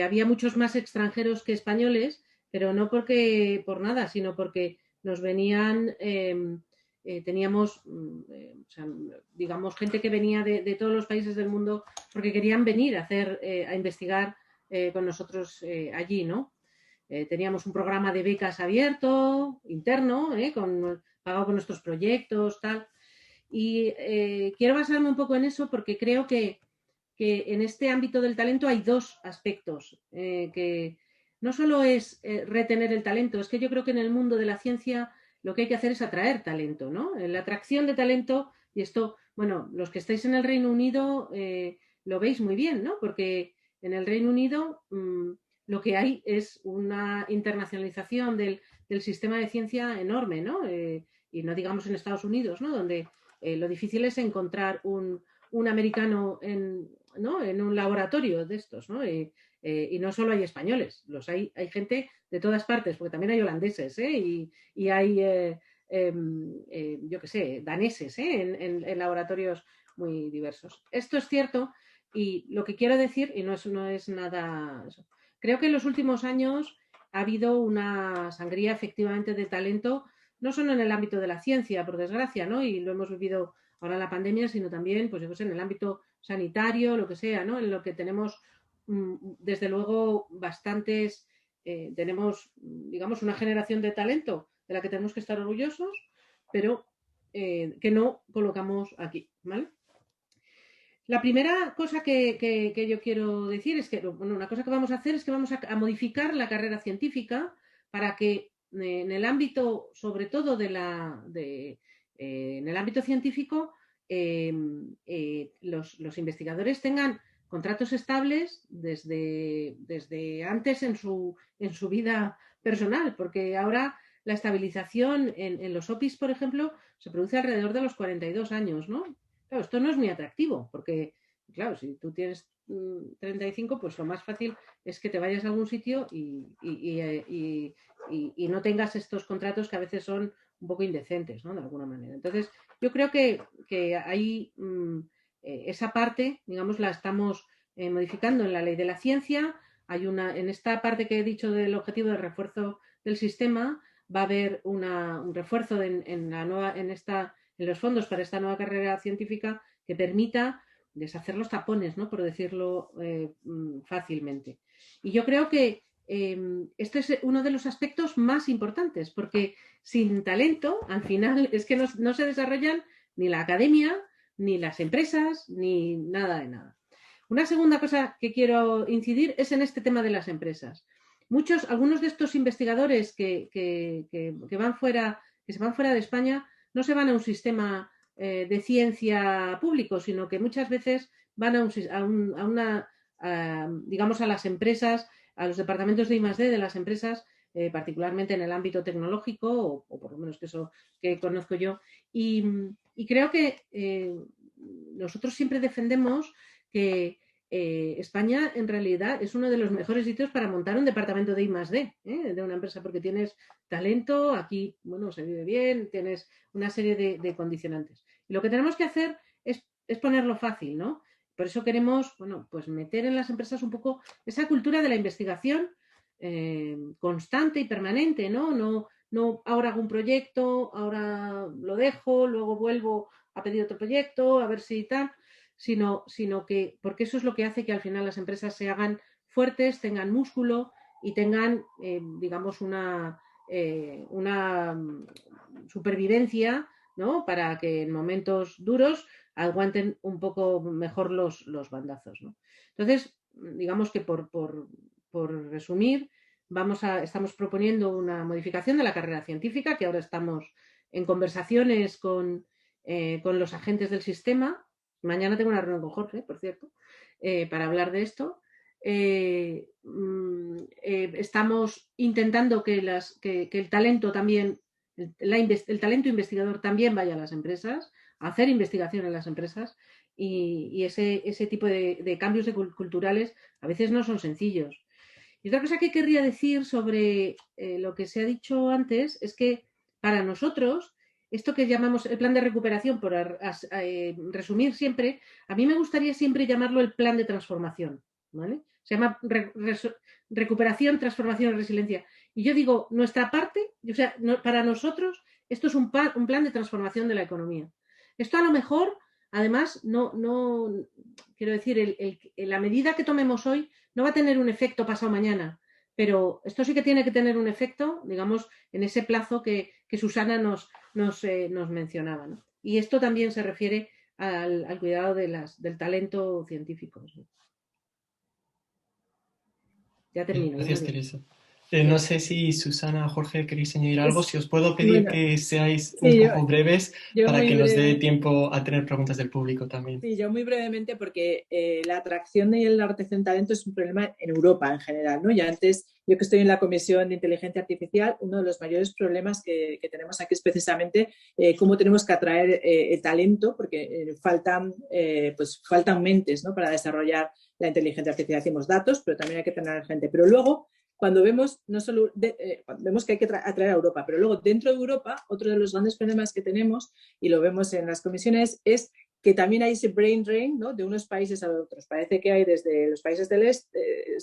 había muchos más extranjeros que españoles, pero no por nada, sino porque nos venían, teníamos, o sea, digamos, gente que venía de todos los países del mundo porque querían venir a investigar con nosotros allí, ¿no? Teníamos un programa de becas abierto, interno, pagado con nuestros proyectos, tal. Y quiero basarme un poco en eso porque creo que en este ámbito del talento hay 2 aspectos que no solo es retener el talento, es que yo creo que en el mundo de la ciencia lo que hay que hacer es atraer talento, ¿no? La atracción de talento, y esto, bueno, los que estáis en el Reino Unido lo veis muy bien, ¿no? Porque en el Reino Unido lo que hay es una internacionalización del sistema de ciencia enorme, ¿no? Y no digamos en Estados Unidos, ¿no? Donde lo difícil es encontrar un americano en un laboratorio de estos, ¿no? Y no solo hay españoles, hay gente de todas partes, porque también hay holandeses, y hay, yo qué sé, daneses, en laboratorios muy diversos. Esto es cierto, y lo que quiero decir, y no es nada... Creo que en los últimos años ha habido una sangría efectivamente de talento, no solo en el ámbito de la ciencia, por desgracia, ¿no? Y lo hemos vivido ahora en la pandemia, sino también, pues yo qué sé, en el ámbito sanitario, lo que sea, ¿no? En lo que tenemos, desde luego, tenemos, digamos, una generación de talento de la que tenemos que estar orgullosos, pero que no colocamos aquí, ¿vale? La primera cosa que yo quiero decir es que, bueno, una cosa que vamos a hacer es que vamos a modificar la carrera científica para que en el ámbito, sobre todo en el ámbito científico, los investigadores tengan contratos estables desde antes en su vida personal, porque ahora la estabilización en los OPIs, por ejemplo, se produce alrededor de los 42 años, ¿no? Claro, esto no es muy atractivo, porque, claro, si tú tienes 35, pues lo más fácil es que te vayas a algún sitio y no tengas estos contratos que a veces son un poco indecentes, ¿no? De alguna manera. Entonces, yo creo que ahí esa parte, digamos, la estamos modificando en la ley de la ciencia. En esta parte que he dicho del objetivo de refuerzo del sistema, va a haber un refuerzo en los fondos para esta nueva carrera científica que permita deshacer los tapones, ¿no? Por decirlo fácilmente. Y yo creo que este es uno de los aspectos más importantes, porque sin talento, al final, es que no se desarrollan ni la academia, ni las empresas, ni nada de nada. Una segunda cosa que quiero incidir es en este tema de las empresas. Algunos de estos investigadores que se van fuera de España no se van a un sistema de ciencia público, sino que muchas veces van digamos, a las empresas, a los departamentos de I+D de las empresas, particularmente en el ámbito tecnológico, o por lo menos eso que conozco yo. Y creo que nosotros siempre defendemos que España en realidad es uno de los mejores sitios para montar un departamento de I+D de una empresa, porque tienes talento, aquí, bueno, se vive bien, tienes una serie de condicionantes. Y lo que tenemos que hacer es ponerlo fácil, ¿no? Por eso queremos, bueno, pues meter en las empresas un poco esa cultura de la investigación constante y permanente, ¿no? No no ahora hago un proyecto, ahora lo dejo, luego vuelvo a pedir otro proyecto, a ver si tal, sino que, porque eso es lo que hace que al final las empresas se hagan fuertes, tengan músculo y tengan, digamos, una supervivencia, ¿no? Para que en momentos duros aguanten un poco mejor los bandazos, ¿no? Entonces, digamos que por resumir, estamos proponiendo una modificación de la carrera científica, que ahora estamos en conversaciones con los agentes del sistema. Mañana tengo una reunión con Jorge, por cierto, para hablar de esto. Estamos intentando que el talento también, el talento investigador también vaya a las empresas, a hacer investigación en las empresas, y ese tipo de cambios culturales a veces no son sencillos. Y otra cosa que querría decir sobre lo que se ha dicho antes es que para nosotros, esto que llamamos el plan de recuperación, por resumir siempre, a mí me gustaría siempre llamarlo el plan de transformación, ¿vale? Se llama recuperación, transformación y resiliencia. Y yo digo, nuestra parte, o sea, para nosotros, esto es un plan de transformación de la economía. Esto a lo mejor, además, no quiero decir, la medida que tomemos hoy no va a tener un efecto pasado mañana, pero esto sí que tiene que tener un efecto, digamos, en ese plazo que Susana nos mencionaba, ¿no? Y esto también se refiere al cuidado del talento científico, ¿no? Ya termino. Gracias, Teresa. No sé si Susana o Jorge queréis añadir algo. Si os puedo pedir que seáis un poco breves para que nos dé tiempo a tener preguntas del público también. Sí, yo muy brevemente, porque la atracción y la retención de talento es un problema en Europa en general, ¿no? Y antes, yo que estoy en la Comisión de Inteligencia Artificial, uno de los mayores problemas que tenemos aquí es precisamente cómo tenemos que atraer el talento, porque faltan mentes, ¿no? Para desarrollar la inteligencia artificial. Hacemos datos, pero también hay que tener gente. Pero luego, cuando vemos, vemos que hay que atraer a Europa, pero luego dentro de Europa, otro de los grandes problemas que tenemos, y lo vemos en las comisiones, es que también hay ese brain drain, ¿no? De unos países a otros. Parece que hay desde los países del este,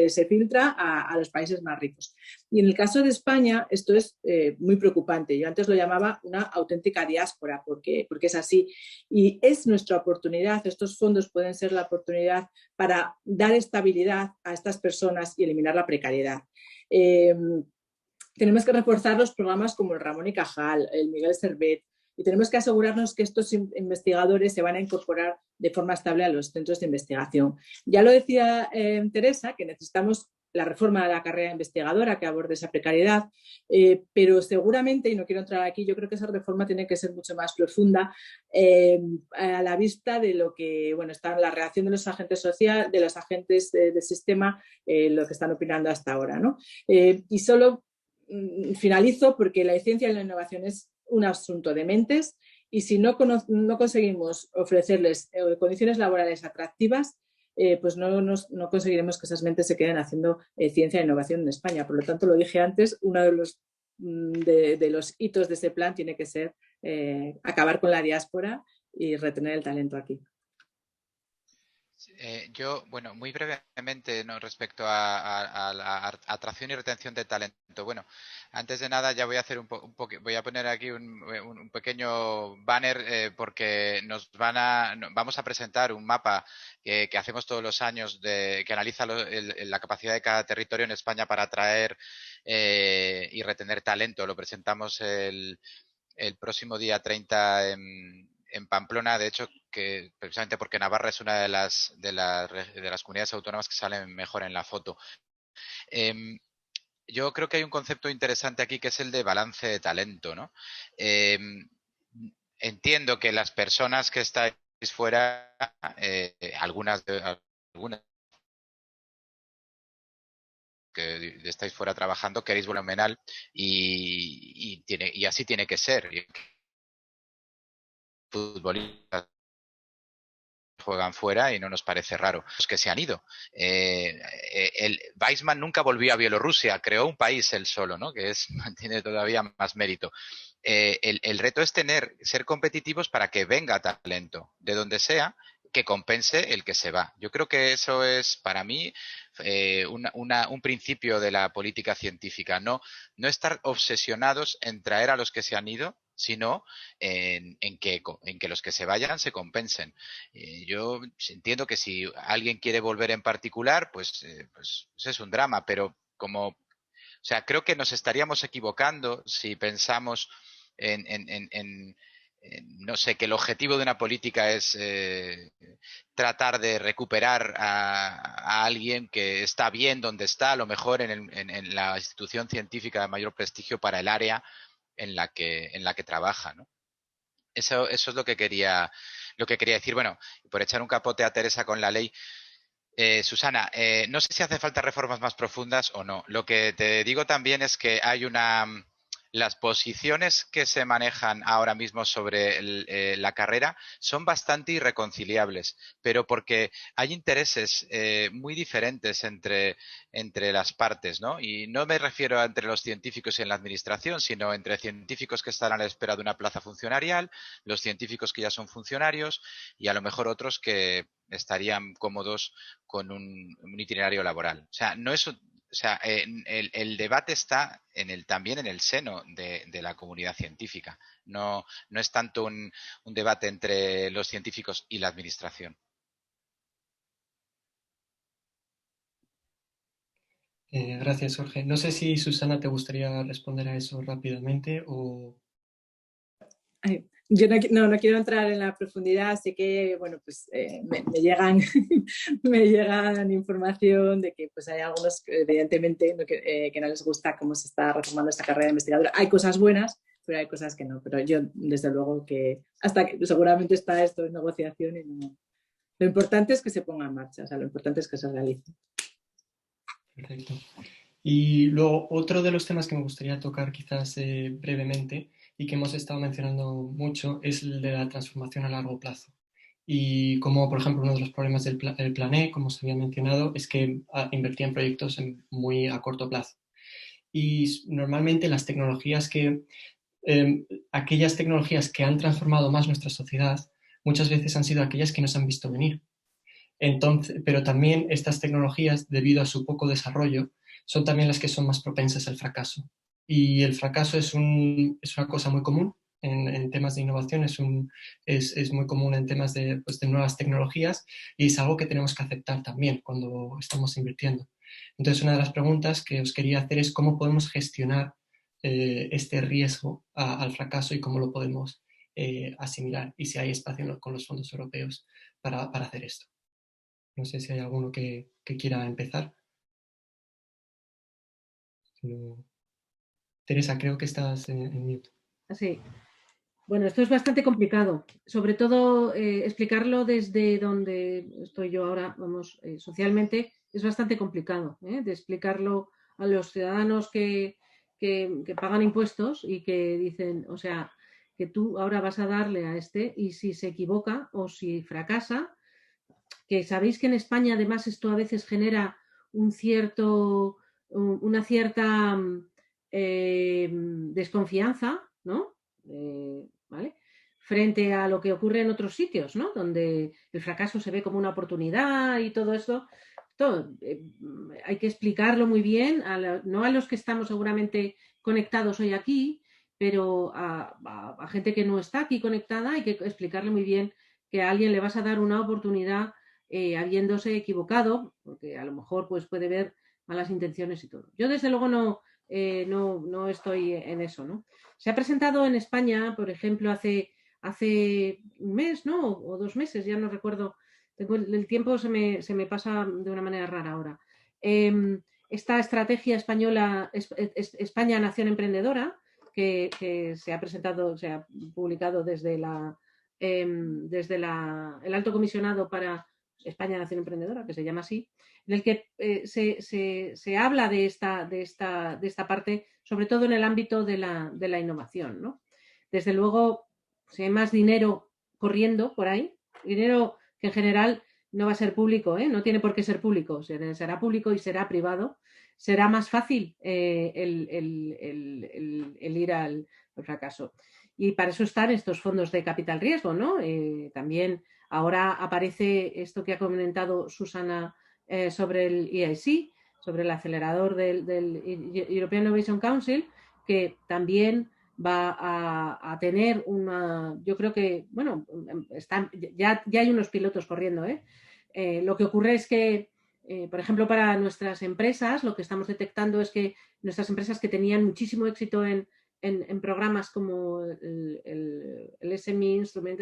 se filtra a los países más ricos. Y en el caso de España, esto es muy preocupante. Yo antes lo llamaba una auténtica diáspora, porque es así. Y es nuestra oportunidad, estos fondos pueden ser la oportunidad para dar estabilidad a estas personas y eliminar la precariedad. Tenemos que reforzar los programas como el Ramón y Cajal, el Miguel Servet, y tenemos que asegurarnos que estos investigadores se van a incorporar de forma estable a los centros de investigación. Ya lo decía Teresa, que necesitamos la reforma de la carrera investigadora que aborde esa precariedad, pero seguramente, y no quiero entrar aquí, yo creo que esa reforma tiene que ser mucho más profunda a la vista de lo que, bueno, está en la reacción de los agentes sociales, de los agentes del sistema, lo que están opinando hasta ahora, ¿no? Y solo finalizo porque la ciencia y la innovación es un asunto de mentes, y si no conseguimos ofrecerles condiciones laborales atractivas, pues no conseguiremos que esas mentes se queden haciendo ciencia e innovación en España. Por lo tanto, lo dije antes, uno de los hitos de ese plan tiene que ser acabar con la diáspora y retener el talento aquí. Yo, bueno, muy brevemente, ¿no? Respecto a la atracción y retención de talento. Bueno, antes de nada ya voy a hacer voy a poner aquí un pequeño banner porque vamos a presentar un mapa que hacemos todos los años que analiza la capacidad de cada territorio en España para atraer y retener talento. Lo presentamos el próximo día 30 en Pamplona, de hecho, que precisamente porque Navarra es una de las comunidades autónomas que salen mejor en la foto. Yo creo que hay un concepto interesante aquí que es el de balance de talento, ¿no? Entiendo que las personas que estáis fuera, algunas que estáis fuera trabajando, queréis fenomenal y así tiene que ser. Futbolistas juegan fuera y no nos parece raro. Los que se han ido. El Weissman nunca volvió a Bielorrusia, creó un país él solo, ¿no? Que tiene todavía más mérito. El reto es ser competitivos para que venga talento, de donde sea, que compense el que se va. Yo creo que eso es, para mí, un principio de la política científica. No estar obsesionados en traer a los que se han ido, sino en que los que se vayan se compensen. Yo entiendo que si alguien quiere volver en particular, pues es un drama, pero o sea, creo que nos estaríamos equivocando si pensamos en no sé, que el objetivo de una política es tratar de recuperar a alguien que está bien donde está, a lo mejor en la institución científica de mayor prestigio para el área en la que trabaja, ¿no? Eso es lo que quería decir. Bueno, por echar un capote a Teresa con la ley, Susana, no sé si hace falta reformas más profundas o no. Lo que te digo también es que hay las posiciones que se manejan ahora mismo sobre la carrera son bastante irreconciliables, pero porque hay intereses muy diferentes entre las partes, ¿no? Y no me refiero a entre los científicos y en la administración, sino entre científicos que están a la espera de una plaza funcionarial, los científicos que ya son funcionarios y a lo mejor otros que estarían cómodos con un itinerario laboral. O sea, el debate está también en el seno de la comunidad científica. No es tanto un debate entre los científicos y la administración. Gracias, Jorge. No sé si, Susana, te gustaría responder a eso rápidamente o... Yo no quiero entrar en la profundidad, así que bueno, pues me llegan me llegan información de que pues hay algunos evidentemente que no les gusta cómo se está reformando esta carrera de investigadora. Hay cosas buenas, pero hay cosas que no. Pero yo desde luego que hasta que seguramente está esto en negociación y no. Lo importante es que se ponga en marcha, o sea, lo importante es que se realice. Perfecto. Y luego otro de los temas que me gustaría tocar quizás brevemente y que hemos estado mencionando mucho es el de la transformación a largo plazo. Y como, por ejemplo, uno de los problemas del Plan E, como se había mencionado, es que invertía en proyectos muy a corto plazo. Y normalmente las tecnologías aquellas tecnologías que han transformado más nuestra sociedad, muchas veces han sido aquellas que nos han visto venir. Entonces, pero también estas tecnologías, debido a su poco desarrollo, son también las que son más propensas al fracaso. Y el fracaso es una cosa muy común en temas de innovación, es muy común en temas de nuevas tecnologías y es algo que tenemos que aceptar también cuando estamos invirtiendo. Entonces, una de las preguntas que os quería hacer es cómo podemos gestionar este riesgo al fracaso y cómo lo podemos asimilar y si hay espacio con los fondos europeos para hacer esto. No sé si hay alguno que quiera empezar. Teresa, creo que estás en mute. Sí. Bueno, esto es bastante complicado. Sobre todo explicarlo desde donde estoy yo ahora, vamos, socialmente, es bastante complicado de explicarlo a los ciudadanos que pagan impuestos y que dicen, o sea, que tú ahora vas a darle a este y si se equivoca o si fracasa, que sabéis que en España además esto a veces genera una cierta desconfianza, ¿no? ¿Vale? Frente a lo que ocurre en otros sitios, ¿no? Donde el fracaso se ve como una oportunidad y todo esto. Hay que explicarlo muy bien, no a los que estamos seguramente conectados hoy aquí, pero a gente que no está aquí conectada, hay que explicarle muy bien que a alguien le vas a dar una oportunidad habiéndose equivocado, porque a lo mejor pues, puede ver malas intenciones y todo. Yo desde luego no estoy en eso, ¿no? Se ha presentado en España, por ejemplo, hace un mes, ¿no? O 2 meses, ya no recuerdo. El tiempo se me pasa de una manera rara ahora. Esta estrategia española, España Nación Emprendedora, que se ha presentado, se ha publicado desde el Alto Comisionado para España Nación Emprendedora, que se llama así, en el que se habla de esta parte, sobre todo en el ámbito de la innovación, ¿no? Desde luego, si hay más dinero corriendo por ahí, dinero que en general no va a ser público, no tiene por qué ser público, será público y será privado, será más fácil el ir al fracaso. Y para eso están estos fondos de capital riesgo, ¿no? También Ahora aparece esto que ha comentado Susana sobre el EIC, sobre el acelerador del European Innovation Council, que también va a tener yo creo que, bueno, ya hay unos pilotos corriendo, ¿eh? Lo que ocurre es que, por ejemplo, para nuestras empresas, lo que estamos detectando es que nuestras empresas que tenían muchísimo éxito en programas como el SME Instrument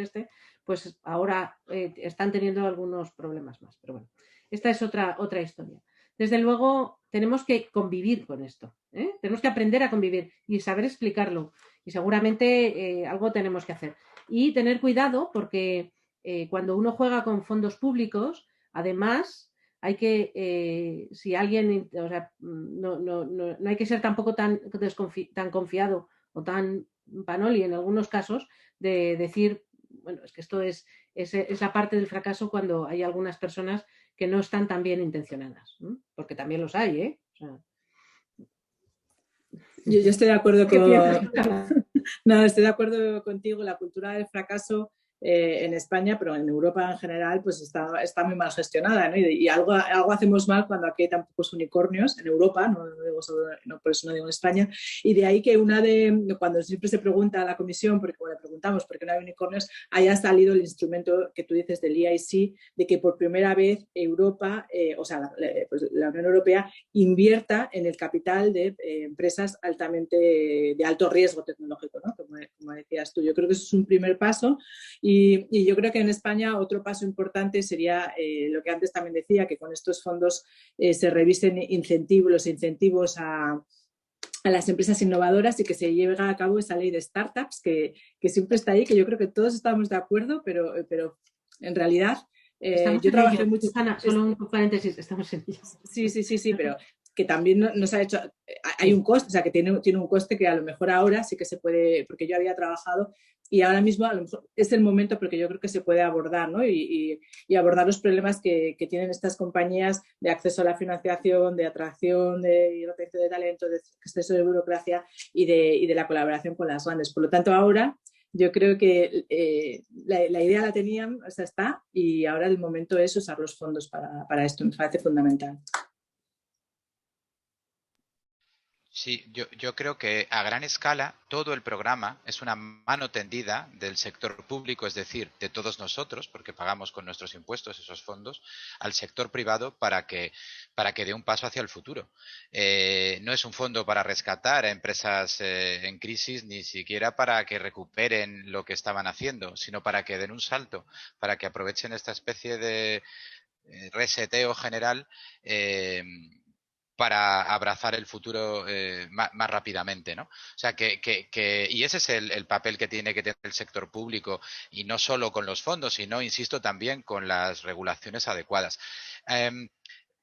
pues ahora están teniendo algunos problemas más. Pero bueno, esta es otra historia. Desde luego, tenemos que convivir con esto, ¿eh? Tenemos que aprender a convivir y saber explicarlo. Y seguramente algo tenemos que hacer. Y tener cuidado porque cuando uno juega con fondos públicos, además, hay que, si alguien, o sea, no hay que ser tampoco tan confiado o tan panoli en algunos casos de decir, bueno, es que esto es la parte del fracaso cuando hay algunas personas que no están tan bien intencionadas, ¿no? Porque también los hay, ¿eh? O sea, yo estoy de acuerdo ¿qué piensas? No, estoy de acuerdo contigo. La cultura del fracaso en España, pero en Europa en general, pues está muy mal gestionada, ¿no? Y algo hacemos mal cuando aquí hay tan pocos unicornios en Europa, por eso no digo en España. Y de ahí que cuando siempre se pregunta a la comisión, porque le preguntamos por qué no hay unicornios, haya salido el instrumento que tú dices del EIC, de que por primera vez Europa, pues la Unión Europea, invierta en el capital de empresas altamente de alto riesgo tecnológico, ¿no? Como decías tú. Yo creo que eso es un primer paso. Y yo creo que en España otro paso importante sería lo que antes también decía, que con estos fondos se revisen los incentivos a las empresas innovadoras y que se lleve a cabo esa ley de startups que siempre está ahí, que yo creo que todos estamos de acuerdo, pero en realidad yo trabajé mucho. Susana, solo un paréntesis, estamos en ellos. Sí, pero que también nos ha hecho, hay un coste, o sea, que tiene un coste que a lo mejor ahora sí que se puede, porque yo había trabajado y ahora mismo a lo mejor es el momento porque yo creo que se puede abordar, ¿no? Y abordar los problemas que tienen estas compañías de acceso a la financiación, de atracción, de retención de talento, de exceso de burocracia y de la colaboración con las grandes. Por lo tanto, ahora yo creo que la idea la tenían, o sea, está, y ahora el momento es usar los fondos para esto, me parece fundamental. Sí, yo creo que a gran escala todo el programa es una mano tendida del sector público, es decir, de todos nosotros, porque pagamos con nuestros impuestos esos fondos, al sector privado para que dé un paso hacia el futuro. No es un fondo para rescatar a empresas en crisis, ni siquiera para que recuperen lo que estaban haciendo, sino para que den un salto, para que aprovechen esta especie de reseteo general para abrazar el futuro más rápidamente, ¿no? O sea, y ese es el papel que tiene que tener el sector público, y no solo con los fondos, sino, insisto, también con las regulaciones adecuadas.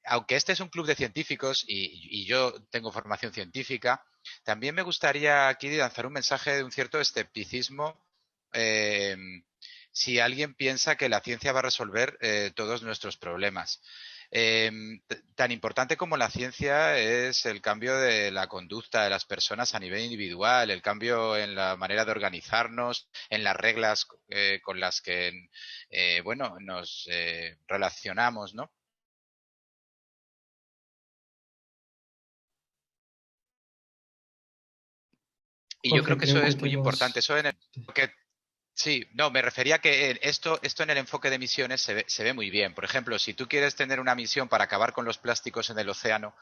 Aunque este es un club de científicos y yo tengo formación científica, también me gustaría aquí lanzar un mensaje de un cierto escepticismo si alguien piensa que la ciencia va a resolver todos nuestros problemas. Tan importante como la ciencia es el cambio de la conducta de las personas a nivel individual, el cambio en la manera de organizarnos, en las reglas con las que nos relacionamos, ¿no? Y yo creo que eso es muy importante. Eso en el sí, no, me refería que esto en el enfoque de misiones se ve muy bien. Por ejemplo, si tú quieres tener una misión para acabar con los plásticos en el océano,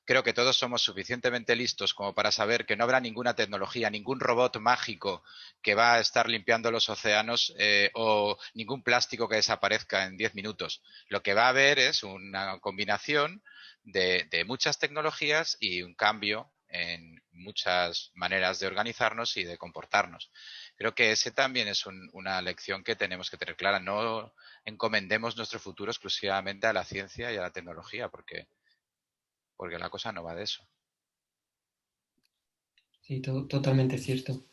creo que todos somos suficientemente listos como para saber que no habrá ninguna tecnología, ningún robot mágico que va a estar limpiando los océanos o ningún plástico que desaparezca en 10 minutos. Lo que va a haber es una combinación de muchas tecnologías y un cambio en muchas maneras de organizarnos y de comportarnos. Creo que ese también es una lección que tenemos que tener clara. No encomendemos nuestro futuro exclusivamente a la ciencia y a la tecnología, porque la cosa no va de eso. Sí, totalmente cierto.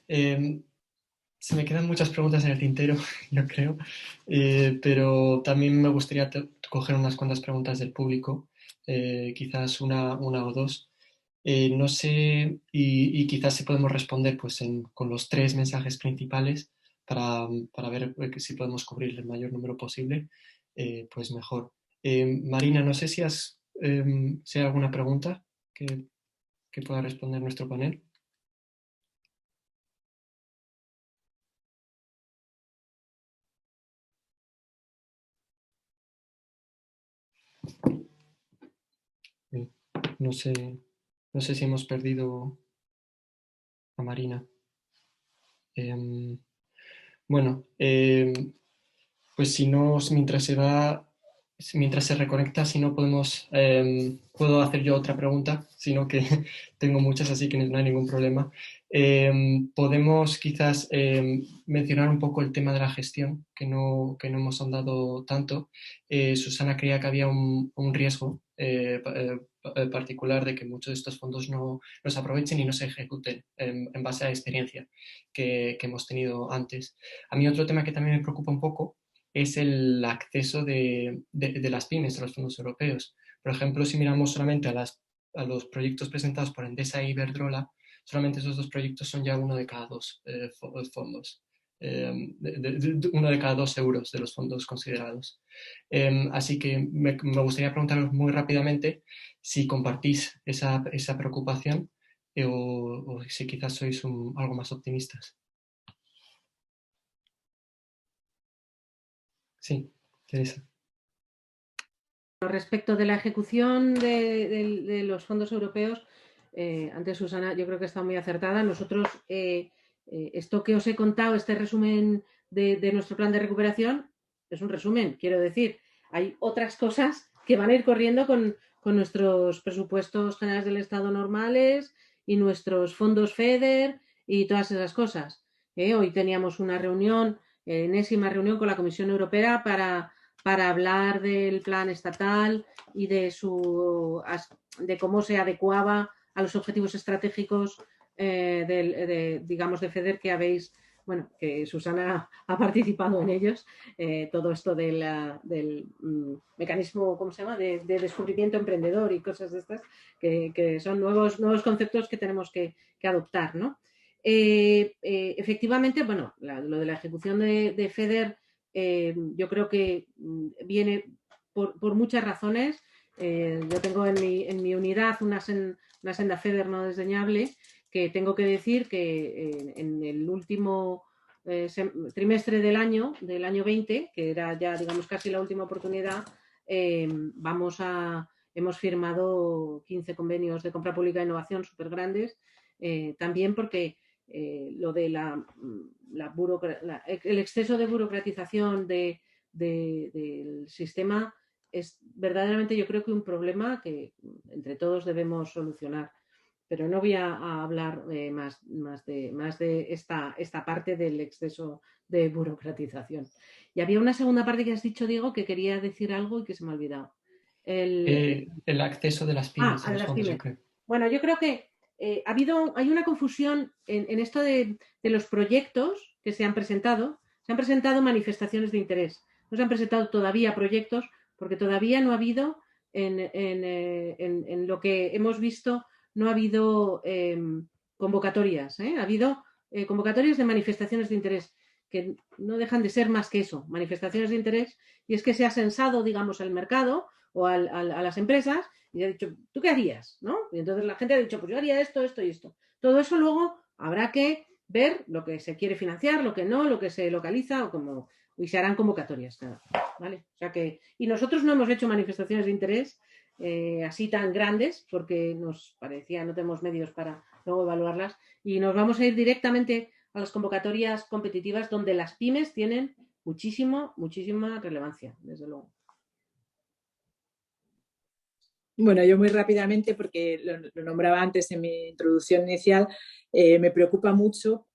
Se me quedan muchas preguntas en el tintero, yo creo, pero también me gustaría coger unas cuantas preguntas del público, quizás una o dos. No sé, y quizás si podemos responder pues con los 3 mensajes principales para ver si podemos cubrir el mayor número posible, pues mejor. Marina, no sé si hay alguna pregunta que pueda responder nuestro panel. No sé si hemos perdido a Marina. Bueno, pues si no, mientras se reconecta, si no puedo hacer yo otra pregunta, sino que tengo muchas, así que no hay ningún problema. Podemos quizás mencionar un poco el tema de la gestión, que no hemos ahondado tanto. Susana creía que había un riesgo particular de que muchos de estos fondos no se aprovechen y no se ejecuten en base a la experiencia que hemos tenido antes. A mí otro tema que también me preocupa un poco es el acceso de las pymes a los fondos europeos. Por ejemplo, si miramos solamente a los proyectos presentados por Endesa e Iberdrola, solamente esos dos proyectos son ya uno de cada dos fondos. Uno de cada 2 euros de los fondos considerados. Así que me gustaría preguntaros muy rápidamente si compartís esa preocupación o si quizás sois algo más optimistas. Sí, Teresa. Respecto de la ejecución de los fondos europeos, antes Susana yo creo que está muy acertada. Nosotros, esto que os he contado, este resumen de nuestro plan de recuperación, es un resumen, quiero decir. Hay otras cosas que van a ir corriendo con nuestros presupuestos generales del Estado normales y nuestros fondos FEDER y todas esas cosas. Hoy teníamos una reunión, enésima reunión con la Comisión Europea para hablar del plan estatal y de cómo se adecuaba a los objetivos estratégicos digamos, de FEDER que Susana ha participado en ellos, todo esto del mecanismo, ¿cómo se llama?, de descubrimiento emprendedor y cosas de estas, que son nuevos conceptos que tenemos que adoptar, ¿no? Efectivamente, bueno, lo de la ejecución de FEDER, yo creo que viene por muchas razones. Yo tengo en mi unidad una senda FEDER no desdeñable, que tengo que decir que en el último trimestre del año 20, que era ya, digamos, casi la última oportunidad, hemos firmado 15 convenios de compra pública e innovación súper grandes, también porque lo de el exceso de burocratización del sistema es verdaderamente, yo creo, que un problema que entre todos debemos solucionar. Pero no voy a hablar más de esta parte del exceso de burocratización. Y había una segunda parte que has dicho, Diego, que quería decir algo y que se me ha olvidado. El acceso de las pymes a los fondos, yo creo. Bueno, yo creo que hay una confusión en esto de los proyectos que se han presentado. Se han presentado manifestaciones de interés. No se han presentado todavía proyectos porque todavía no ha habido, en lo que hemos visto, no ha habido convocatorias. Ha habido convocatorias de manifestaciones de interés que no dejan de ser más que eso, manifestaciones de interés, y es que se ha censado, digamos, al mercado o a las empresas y ha dicho, ¿tú qué harías? ¿No? Y entonces la gente ha dicho, pues yo haría esto, esto y esto. Todo eso luego habrá que ver lo que se quiere financiar, lo que no, lo que se localiza y se harán convocatorias. ¿Vale? O sea que, y nosotros no hemos hecho manifestaciones de interés así tan grandes porque nos parecía no tenemos medios para luego evaluarlas y nos vamos a ir directamente a las convocatorias competitivas donde las pymes tienen muchísima relevancia, desde luego. Bueno, yo muy rápidamente, porque lo nombraba antes en mi introducción inicial, me preocupa mucho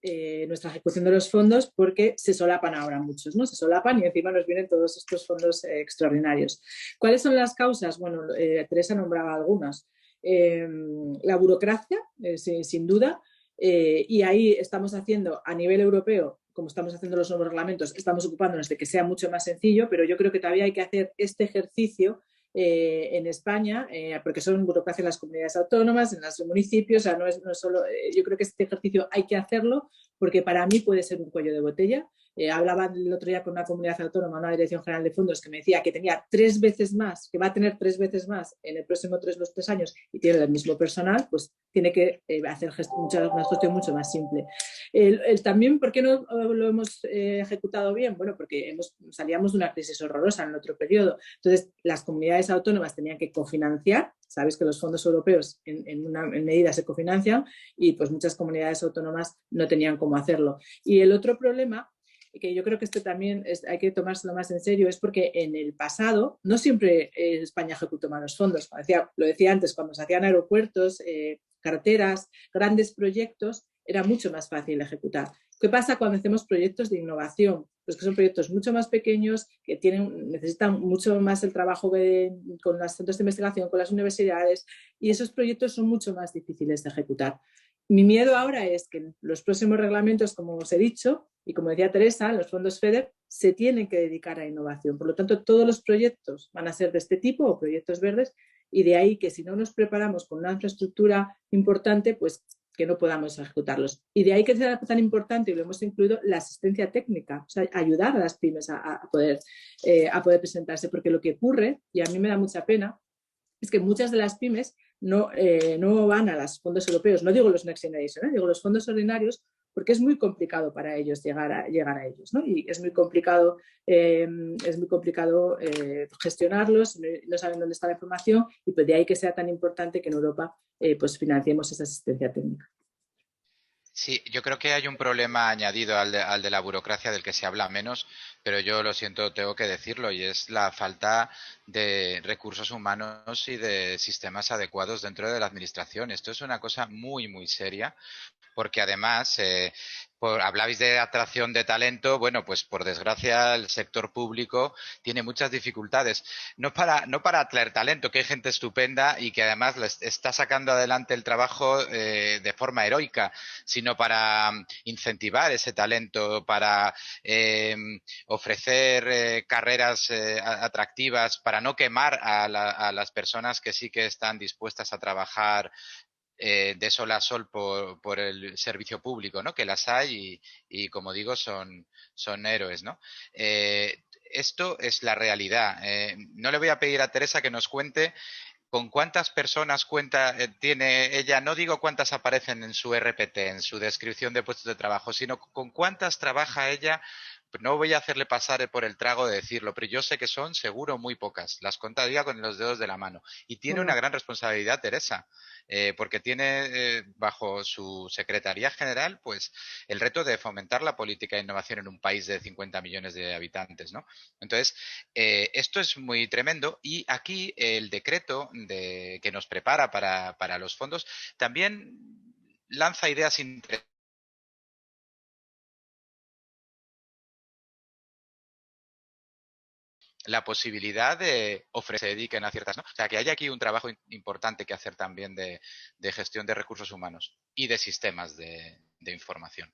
nuestra ejecución de los fondos porque se solapan ahora muchos, ¿no? Se solapan y encima nos vienen todos estos fondos extraordinarios. ¿Cuáles son las causas? Bueno, Teresa nombraba algunas. La burocracia, sin duda, y ahí estamos haciendo a nivel europeo, como estamos haciendo los nuevos reglamentos, estamos ocupándonos de que sea mucho más sencillo, pero yo creo que todavía hay que hacer este ejercicio en España, porque son burocracia en las comunidades autónomas, en los municipios, o sea, no es solo, yo creo que este ejercicio hay que hacerlo porque para mí puede ser un cuello de botella. Hablaba el otro día con una comunidad autónoma, una dirección general de fondos, que me decía que tenía 3 veces más, que va a tener 3 veces más en el próximo 3 años y tiene el mismo personal, pues tiene que hacer una gestión mucho más simple. También, ¿por qué no lo hemos ejecutado bien? Bueno, porque salíamos de una crisis horrorosa en el otro periodo. Entonces, las comunidades autónomas tenían que cofinanciar. Sabes que los fondos europeos en medida se cofinancian y pues muchas comunidades autónomas no tenían cómo hacerlo. Y el otro problema, que yo creo que esto también hay que tomárselo más en serio, es porque en el pasado no siempre España ejecutó mal los fondos. Lo decía antes, cuando se hacían aeropuertos, carreteras, grandes proyectos, era mucho más fácil ejecutar. ¿Qué pasa cuando hacemos proyectos de innovación? Pues que son proyectos mucho más pequeños, que necesitan mucho más el trabajo con los centros de investigación, con las universidades, y esos proyectos son mucho más difíciles de ejecutar. Mi miedo ahora es que en los próximos reglamentos, como os he dicho, y como decía Teresa, los fondos FEDER se tienen que dedicar a innovación. Por lo tanto, todos los proyectos van a ser de este tipo o proyectos verdes, y de ahí que si no nos preparamos con una infraestructura importante, pues que no podamos ejecutarlos. Y de ahí que sea tan importante, y lo hemos incluido, la asistencia técnica, o sea, ayudar a las pymes a poder presentarse, porque lo que ocurre, y a mí me da mucha pena, es que muchas de las pymes no van a los fondos europeos, no digo los Next Generation, digo los fondos ordinarios, porque es muy complicado para ellos llegar a ellos, ¿no? Y es muy complicado gestionarlos, no saben dónde está la información, y pues de ahí que sea tan importante que en Europa pues financiemos esa asistencia técnica. Sí, yo creo que hay un problema añadido al de la burocracia del que se habla menos, pero yo lo siento, tengo que decirlo, y es la falta de recursos humanos y de sistemas adecuados dentro de la administración. Esto es una cosa muy, muy seria, porque además hablabais de atracción de talento. Bueno, pues por desgracia el sector público tiene muchas dificultades, no para atraer talento, que hay gente estupenda y que además está sacando adelante el trabajo de forma heroica, sino para incentivar ese talento, para ofrecer carreras atractivas, para no quemar a las personas que sí que están dispuestas a trabajar de sol a sol por el servicio público, ¿no? Que las hay y como digo, son héroes, ¿no? Esto es la realidad. No le voy a pedir a Teresa que nos cuente con cuántas personas tiene ella, no digo cuántas aparecen en su RPT, en su descripción de puestos de trabajo, sino con cuántas trabaja ella. No voy a hacerle pasar por el trago de decirlo, pero yo sé que son seguro muy pocas. Las contaría con los dedos de la mano. Y tiene una gran responsabilidad, Teresa, porque tiene bajo su Secretaría General pues el reto de fomentar la política de innovación en un país de 50 millones de habitantes, ¿no? Entonces, esto es muy tremendo, y aquí el decreto que nos prepara para los fondos también lanza ideas interesantes. La posibilidad de ofrecer, se dediquen a ciertas, ¿no? O sea, que hay aquí un trabajo importante que hacer también de gestión de recursos humanos y de sistemas de información.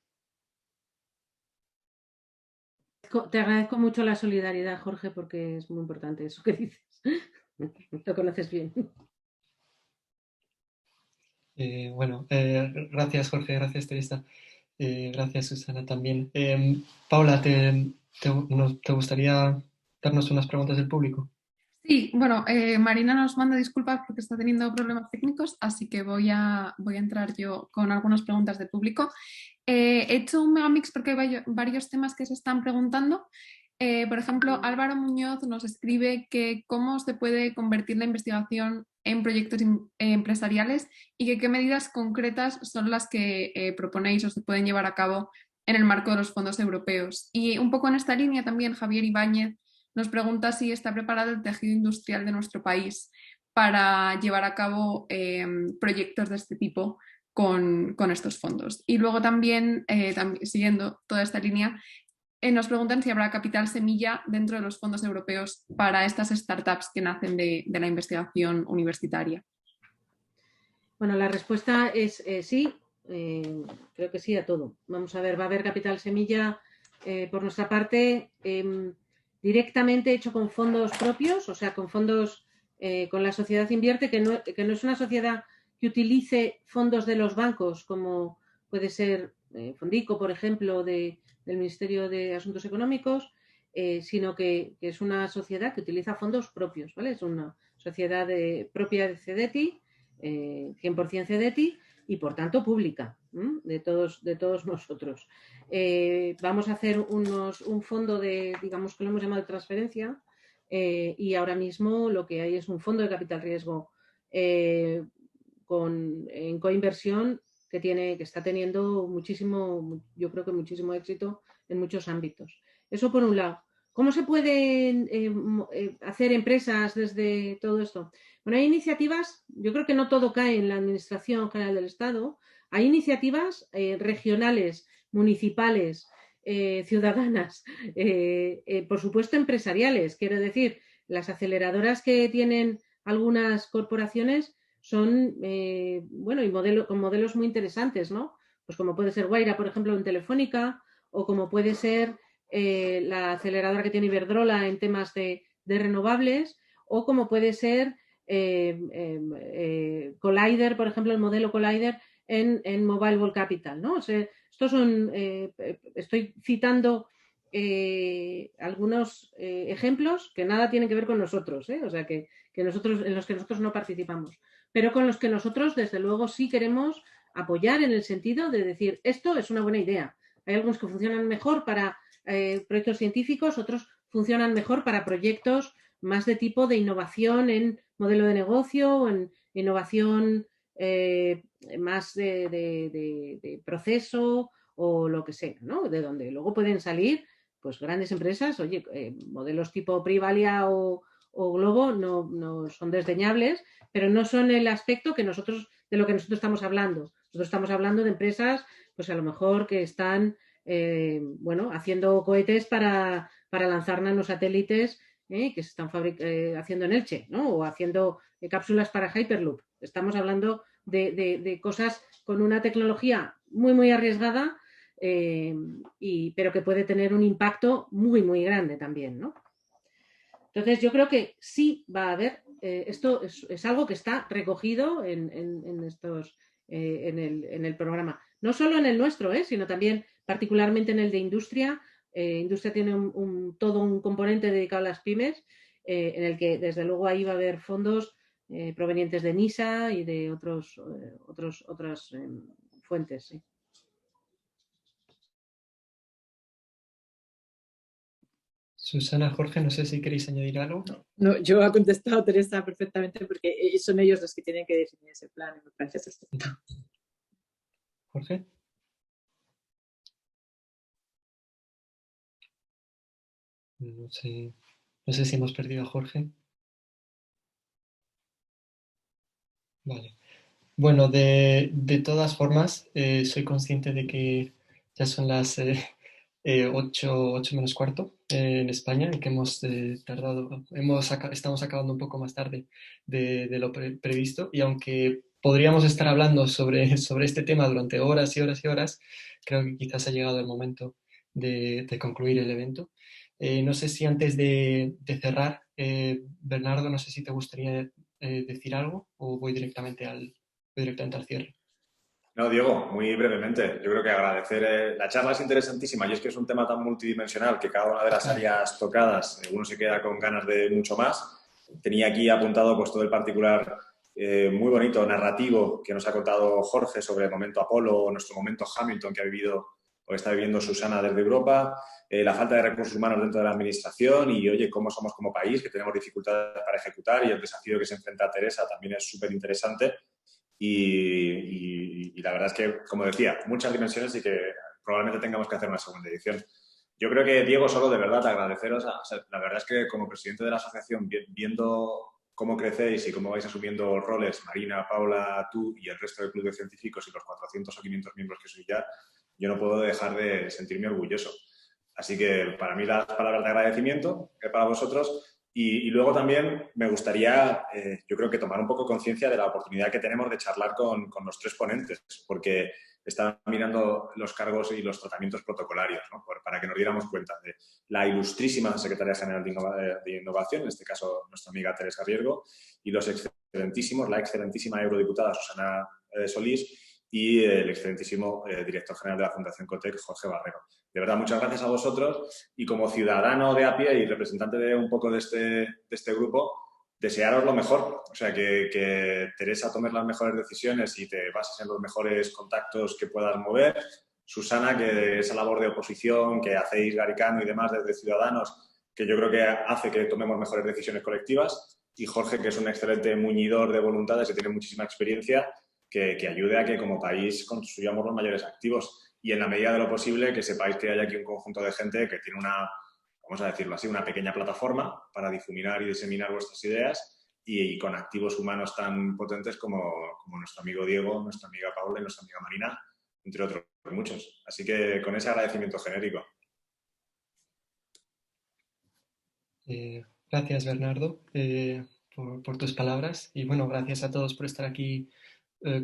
Te agradezco mucho la solidaridad, Jorge, porque es muy importante eso que dices. Lo conoces bien. Gracias, Jorge, gracias, Teresa. Gracias, Susana, también. Paula, ¿te gustaría darnos unas preguntas del público? Sí, bueno, Marina nos manda disculpas porque está teniendo problemas técnicos, así que voy a entrar yo con algunas preguntas del público. He hecho un megamix porque hay varios temas que se están preguntando. Por ejemplo, Álvaro Muñoz nos escribe que cómo se puede convertir la investigación en proyectos empresariales y que qué medidas concretas son las que proponéis o se pueden llevar a cabo en el marco de los fondos europeos. Y un poco en esta línea también Javier Ibáñez nos pregunta si está preparado el tejido industrial de nuestro país para llevar a cabo proyectos de este tipo con estos fondos. Y luego también, siguiendo toda esta línea, nos preguntan si habrá capital semilla dentro de los fondos europeos para estas startups que nacen de la investigación universitaria. Bueno, la respuesta es sí, creo que sí a todo. Vamos a ver, va a haber capital semilla por nuestra parte directamente hecho con fondos propios, o sea, con fondos con la sociedad invierte, que no es una sociedad que utilice fondos de los bancos como puede ser Fondico, por ejemplo, del Ministerio de Asuntos Económicos, sino que es una sociedad que utiliza fondos propios, ¿vale? Es una sociedad propia de CEDETI, 100% CEDETI, y por tanto pública, de todos nosotros. Vamos a hacer un fondo digamos que lo hemos llamado de transferencia, y ahora mismo lo que hay es un fondo de capital riesgo en coinversión que está teniendo yo creo que muchísimo éxito en muchos ámbitos. Eso por un lado. ¿Cómo se pueden hacer empresas desde todo esto? Bueno, hay iniciativas, yo creo que no todo cae en la Administración General del Estado, hay iniciativas regionales, municipales, ciudadanas, por supuesto empresariales. Quiero decir, las aceleradoras que tienen algunas corporaciones son, y con modelos muy interesantes, ¿no? Pues como puede ser Guaira, por ejemplo, en Telefónica, o como puede ser la aceleradora que tiene Iberdrola en temas de renovables, o como puede ser Collider, por ejemplo, el modelo Collider en Mobile World Capital, ¿no? O sea, estos son, estoy citando algunos ejemplos que nada tienen que ver con nosotros, o sea, que nosotros, en los que nosotros no participamos, pero con los que nosotros, desde luego, sí queremos apoyar en el sentido de decir, esto es una buena idea. Hay algunos que funcionan mejor para proyectos científicos, otros funcionan mejor para proyectos más de tipo de innovación en modelo de negocio o en innovación más de proceso o lo que sea, ¿no? De donde luego pueden salir pues grandes empresas, oye, modelos tipo Privalia o Globo no son desdeñables, pero no son el aspecto de lo que nosotros estamos hablando. Nosotros estamos hablando de empresas, pues a lo mejor que están, haciendo cohetes para lanzar nanosatélites que se están haciendo en Elche, ¿no? O haciendo cápsulas para Hyperloop. Estamos hablando de cosas con una tecnología muy, muy arriesgada, pero que puede tener un impacto muy, muy grande también, ¿no? Entonces, yo creo que sí va a haber, esto es algo que está recogido en el programa. No solo en el nuestro, sino también particularmente en el de industria. Industria tiene todo un componente dedicado a las pymes, en el que desde luego ahí va a haber fondos provenientes de NISA y de otras fuentes. ¿Sí? Susana, Jorge, no sé si queréis añadir algo. No, yo ha contestado Teresa perfectamente porque son ellos los que tienen que definir ese plan. Me parece perfecto. Jorge. No sé si hemos perdido a Jorge. Vale. Bueno, de todas formas, soy consciente de que ya son las 8 menos cuarto en España y que hemos tardado, estamos acabando un poco más tarde de lo previsto, y aunque podríamos estar hablando sobre este tema durante horas y horas y horas, creo que quizás ha llegado el momento de concluir el evento. No sé si antes de cerrar, Bernardo, no sé si te gustaría decir algo o voy directamente al cierre. No, Diego, muy brevemente. Yo creo que agradecer. La charla es interesantísima y es que es un tema tan multidimensional que cada una de las áreas tocadas uno se queda con ganas de mucho más. Tenía aquí apuntado pues todo el particular muy bonito, narrativo que nos ha contado Jorge sobre el momento Apolo, nuestro momento Hamilton que ha vivido o está viviendo Susana desde Europa, la falta de recursos humanos dentro de la administración y, oye, cómo somos como país, que tenemos dificultades para ejecutar y el desafío que se enfrenta Teresa también es súper interesante. Y la verdad es que, como decía, muchas dimensiones y que probablemente tengamos que hacer una segunda edición. Yo creo que, Diego, solo de verdad agradeceros. La verdad es que como presidente de la asociación, viendo cómo crecéis y cómo vais asumiendo roles, Marina, Paula, tú y el resto del club de científicos y los 400 o 500 miembros que sois ya, yo no puedo dejar de sentirme orgulloso. Así que para mí las palabras de agradecimiento para vosotros. Y luego también me gustaría, yo creo que tomar un poco conciencia de la oportunidad que tenemos de charlar con los tres ponentes, porque están mirando los cargos y los tratamientos protocolarios, ¿no? Para que nos diéramos cuenta de la ilustrísima Secretaria General de Innovación, en este caso nuestra amiga Teresa Riesgo, y la excelentísima eurodiputada Susana Solís, y el excelentísimo director general de la Fundación Cotec, Jorge Barrero. De verdad, muchas gracias a vosotros y como ciudadano de a pie y representante de un poco de este grupo, desearos lo mejor. O sea, que Teresa tome las mejores decisiones y te bases en los mejores contactos que puedas mover. Susana, que esa labor de oposición que hacéis Garicano y demás desde Ciudadanos, que yo creo que hace que tomemos mejores decisiones colectivas. Y Jorge, que es un excelente muñidor de voluntades y tiene muchísima experiencia, que ayude a que como país construyamos los mayores activos. Y en la medida de lo posible, que sepáis que hay aquí un conjunto de gente que tiene vamos a decirlo así, una pequeña plataforma para difuminar y diseminar vuestras ideas y con activos humanos tan potentes como nuestro amigo Diego, nuestra amiga Paula y nuestra amiga Marina, entre otros muchos. Así que con ese agradecimiento genérico. Gracias, Bernardo, por tus palabras. Y bueno, gracias a todos por estar aquí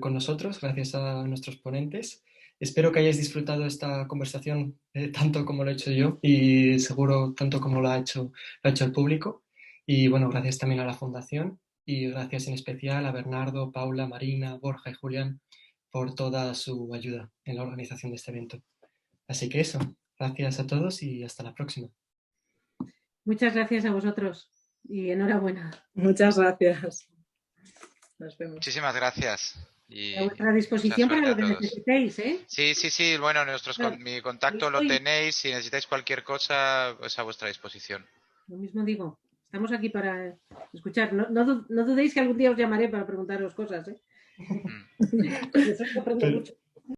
con nosotros. Gracias a nuestros ponentes. Espero que hayáis disfrutado esta conversación tanto como lo he hecho yo y seguro tanto como lo ha hecho el público. Y bueno, gracias también a la Fundación y gracias en especial a Bernardo, Paula, Marina, Borja y Julián por toda su ayuda en la organización de este evento. Así que eso, gracias a todos y hasta la próxima. Muchas gracias a vosotros y enhorabuena. Muchas gracias. Nos vemos. Muchísimas gracias. Y a vuestra disposición para lo que necesitéis, ¿eh? Sí. Bueno, mi contacto lo tenéis. Si necesitáis cualquier cosa, pues a vuestra disposición. Lo mismo digo. Estamos aquí para escuchar. No dudéis que algún día os llamaré para preguntaros cosas, ¿eh? Eso aprendo mucho.